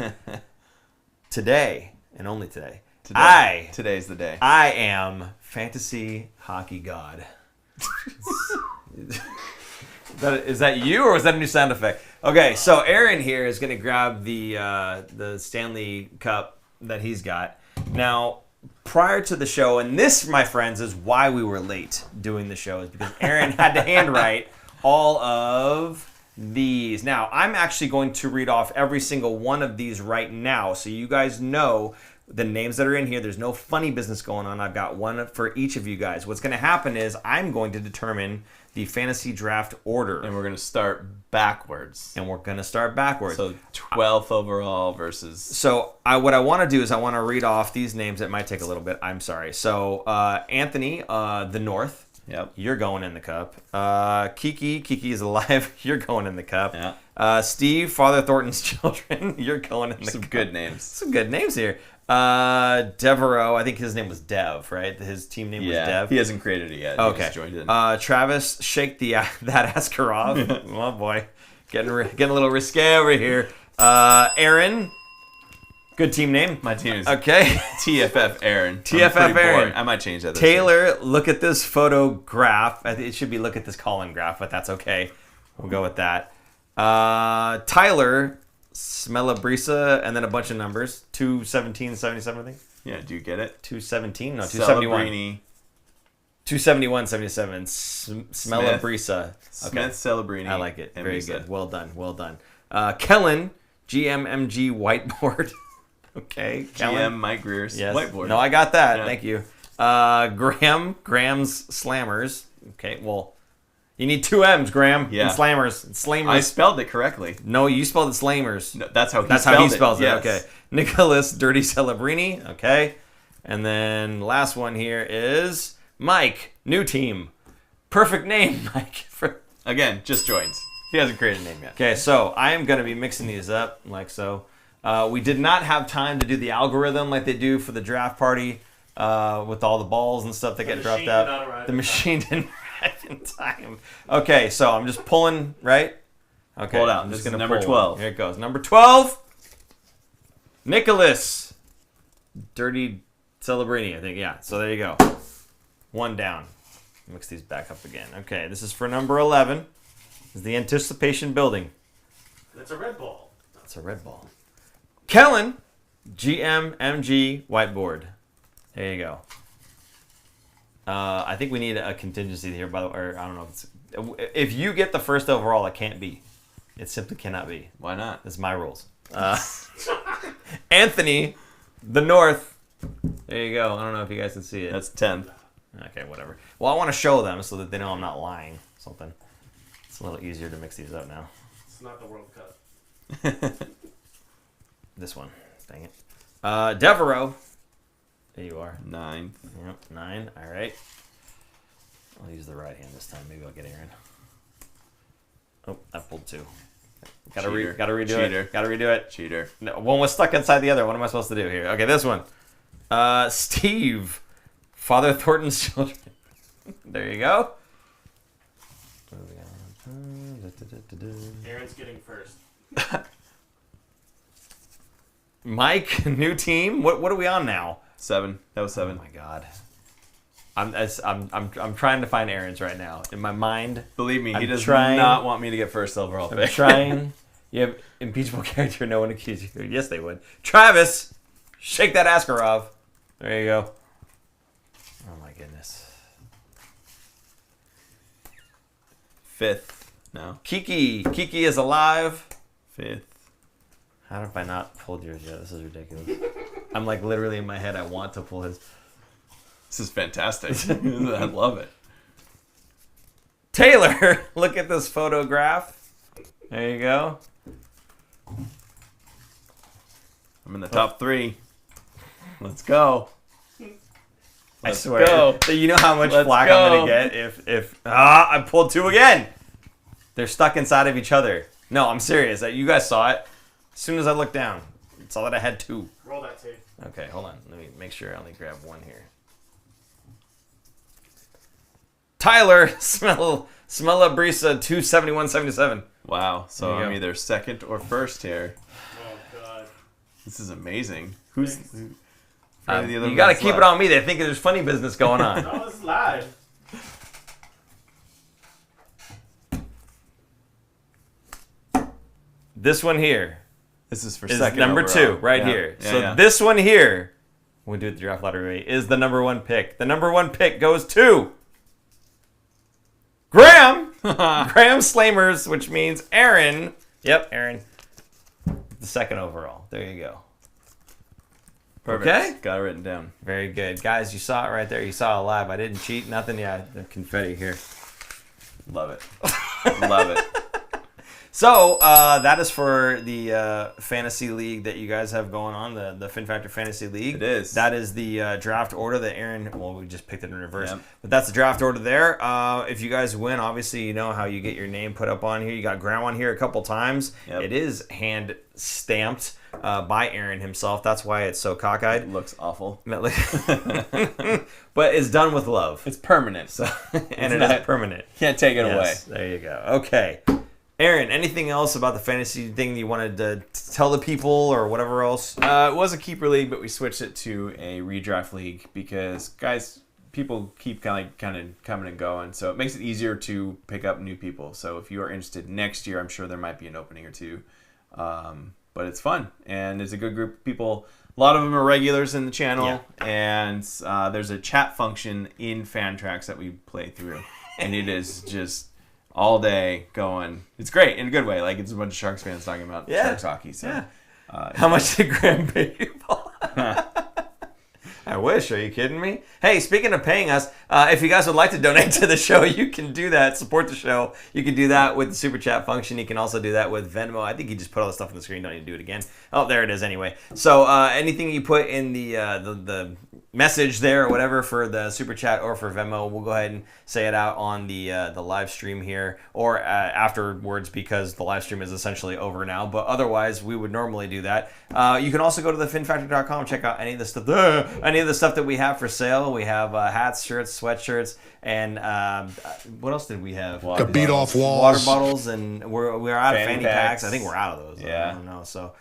today, and only today, today's the day. I am fantasy hockey god. Is that you, or is that a new sound effect? Okay, so Aaron here is going to grab the Stanley Cup that he's got. Now, prior to the show, and this, my friends, is why we were late doing the show, is because Aaron had to handwrite all of these. Now, I'm actually going to read off every single one of these right now, so you guys know the names that are in here. There's no funny business going on. I've got one for each of you guys. What's going to happen is I'm going to determine the fantasy draft order. And we're going to start backwards. So 12th overall versus... So what I want to do is I want to read off these names. It might take a little bit. I'm sorry. So Anthony, the North. Yep. You're going in the cup. Kiki is alive. You're going in the cup. Yeah. Steve, Father Thornton's children. You're going in the cup. Some good names. Some good names here. Devereaux, I think his name was Dev, right? His team name was Dev. He hasn't created it yet. Okay. He just joined in. Travis, shake that Askarov. Oh boy, getting a little risque over here. Aaron, good team name. My team is okay. TFF Aaron. TFF Aaron. Bored. I might change that. Taylor, look at this photograph. It should be look at this Colin graph, but that's okay. We'll go with that. Tyler. Smelabrisa, and then a bunch of numbers. 217, 77, I think. Yeah, do you get it? 217? No, 271. 271, 77. Smelabrisa. Smith, Celebrini. I like it. Very good. Well done. Kellen, GMMG whiteboard. Okay. Kellen. GM Mike Greer's whiteboard. No, I got that. Yeah. Thank you. Graham's Slammers. Okay, well, you need 2 M's, Graham. Yeah. And Slammers. Slammers. I spelled it correctly. No, you spelled it Slammers. No, that's how he spells it. Yes. Okay. Nicholas Dirty Celebrini. Okay. And then last one here is Mike. New team. Perfect name, Mike. Again, just joins. He hasn't created a name yet. Okay, so I am going to be mixing these up like so. We did not have time to do the algorithm like they do for the draft party with all the balls and stuff that get dropped out. The machine didn't arrive in time. Okay, so I'm just pulling, right? Okay, Pull it out. I'm This just is gonna number pull 12. One. Here it goes. Number 12, Nicholas Dirty Celebrini, I think. Yeah, so there you go. 1 down. Mix these back up again. Okay, this is for number 11. This is the anticipation building. That's a red ball. That's a red ball. Kellen, GMMG whiteboard. There you go. I think we need a contingency here, by the way. Or I don't know if you get the first overall, it can't be. It simply cannot be. Why not? That's my rules. Anthony, the North. There you go. I don't know if you guys can see it. That's 10th. Okay, whatever. Well, I want to show them so that they know I'm not lying. Something. It's a little easier to mix these up now. It's not the World Cup. This one. Dang it. Devereaux. There you are. 9. Yep, 9. All right. I'll use the right hand this time. Maybe I'll get Aaron. Oh, I pulled 2. Gotta redo Cheater. it. Gotta redo it. Cheater. No, one was stuck inside the other. What am I supposed to do here? Okay, this one. Steve. Father Thornton's children. There you go. Aaron's getting first. Mike, new team. What are we on now? 7. That was 7. Oh my god. I'm trying to find Aaron's right now. In my mind, Believe me, he I'm does trying- not want me to get first overall I'm pick. trying. You have impeachable character. No one accused you. Yes, they would. Travis, shake that Askarov. There you go. Oh my goodness. 5th. No. Kiki is alive. 5th. How have I not pulled yours yet? This is ridiculous. I'm like literally in my head. I want to pull his. This is fantastic. I love it. Taylor, look at this photograph. There you go. I'm in the top 3. Let's go. I Let's swear. go. So you know how much Let's flack go. I'm gonna get if I pulled 2 again. They're stuck inside of each other. No, I'm serious. You guys saw it. As soon as I looked down, I saw that I had 2. Roll that tape. Okay, hold on. Let me make sure I only grab 1 here. Tyler, smell a brisa 271.77. Wow. So There you I'm go. either second or first here. Oh, God. This is amazing. Who's the You got to keep it on me. They think there's funny business going on. No, this is live. This one here This is for is second number overall. 2 right Yeah. here. Yeah, So yeah. this one here, we do it the draft lottery, is the number 1 pick. The number 1 pick goes to Graham. Graham Slamers, which means Aaron. Yep, Aaron. The 2nd overall. There you go. Perfect. Okay. Got it written down. Very good. Guys, you saw it right there. You saw it live. I didn't cheat. Nothing. Yeah, the confetti here. Love it. Love it. So that is for the fantasy league that you guys have going on, the Fin Factor Fantasy League. It is. That is the draft order that Aaron. Well, we just picked it in reverse, Yep. but that's the draft order there. If you guys win, obviously you know how you get your name put up on here. You got Graham on here a couple times. Yep. It is hand stamped by Aaron himself. That's why it's so cockeyed. It looks awful. But it's done with love. It's permanent. So, and it not- is permanent. Can't take it Yes, there you go. Okay. Aaron, anything else about the fantasy thing you wanted to tell the people or whatever else? It was a keeper league, but we switched it to a redraft league because, guys, people keep kind of coming and going, so it makes it easier to pick up new people. So if you are interested next year, I'm sure there might be an opening or 2. But it's fun, and there's a good group of people. A lot of them are regulars in the channel, and there's a chat function in Fantrax that we play through, and it is just all day going. It's great in a good way. Like, it's a bunch of Sharks fans talking about Sharks hockey. So, How much did Graham pay you? I I wish. Are you kidding me? Hey, speaking of paying us, if you guys would like to donate to the show, you can do that. Support the show. You can do that with the super chat function. You can also do that with Venmo. I think you just put all the stuff on the screen. Don't need to do it again. Oh, there it is. Anyway, so anything you put in the message there or whatever for the super chat or for Venmo, we'll go ahead and say it out on the live stream here or afterwards because the live stream is essentially over now. But otherwise, we would normally do that. You can also go to thefinfactor.com, check out any of the stuff that we have for sale. We have hats, shirts, sweatshirts, and what else did we have? To beat off walls. Water bottles, and we're out of fanny packs. packs. I think we're out of those. Yeah. I don't know. So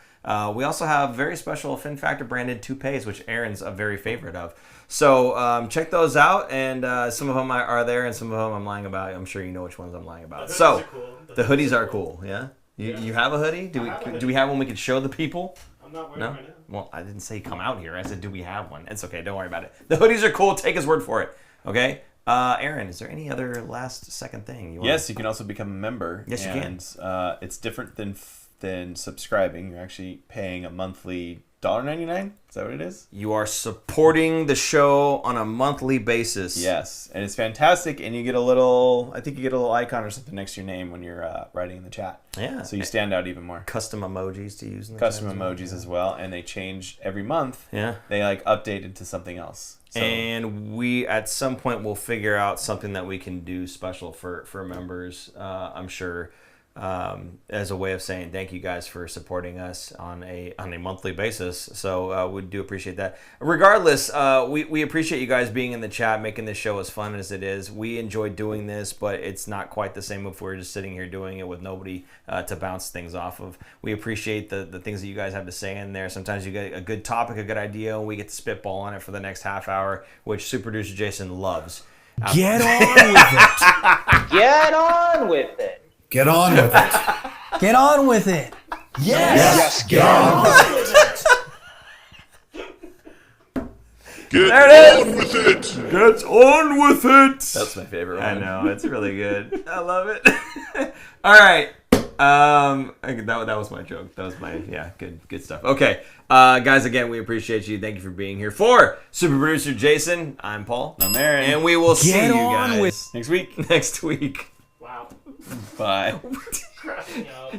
we also have very special Fin Factor branded toupees, which Aaron's a very favorite of. So check those out, and some of them are there, and some of them I'm lying about. I'm sure you know which ones I'm lying about. So the hoodies are cool. Yeah. You have a hoodie? Do we have one we could show the people? I'm not wearing No? right now. Well, I didn't say come out here. I said, do we have one? It's okay. Don't worry about it. The hoodies are cool. Take his word for it. Okay? Aaron, is there any other second thing you want? Yes, you can also become a member. Yes, you can. And it's different than subscribing. You're actually paying a monthly $1.99. Is that what it is? You are supporting the show on a monthly basis. Yes, and it's fantastic. And you get a little icon or something next to your name when you're writing in the chat. Yeah. So you stand out even more. Custom emojis to use in the Custom chat emojis as well, and they change every month. Yeah. They update into something else. So, And we at some point will figure out something that we can do special for members. I'm sure. As a way of saying thank you guys for supporting us on a monthly basis. So we do appreciate that. Regardless, we appreciate you guys being in the chat, making this show as fun as it is. We enjoy doing this, but it's not quite the same if we're just sitting here doing it with nobody to bounce things off of. We appreciate the things that you guys have to say in there. Sometimes you get a good topic, a good idea, and we get to spitball on it for the next half hour, which super producer Jason loves. Get on with it. Get on with it. Get on with it. Get on with it. Yes. Get on with Get There it on with it. Get on with it. that's my favorite one. I know, it's really good. I love it. All right. That was my joke. That was my good stuff. Okay, guys, again, we appreciate you. Thank you for being here. For super producer Jason, I'm Paul. I'm Aaron. And we will see Get you on guys with- Next week. next week. Wow. Bye. Crashing out.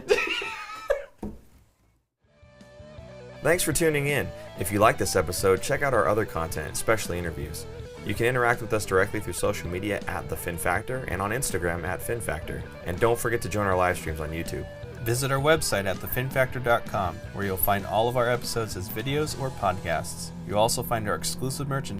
Thanks for tuning in. If you like this episode, check out our other content, especially interviews. You can interact with us directly through social media at The Fin Factor and on Instagram at Fin Factor. And don't forget to join our live streams on YouTube. Visit our website at thefinfactor.com, where you'll find all of our episodes as videos or podcasts. You'll also find our exclusive merchandise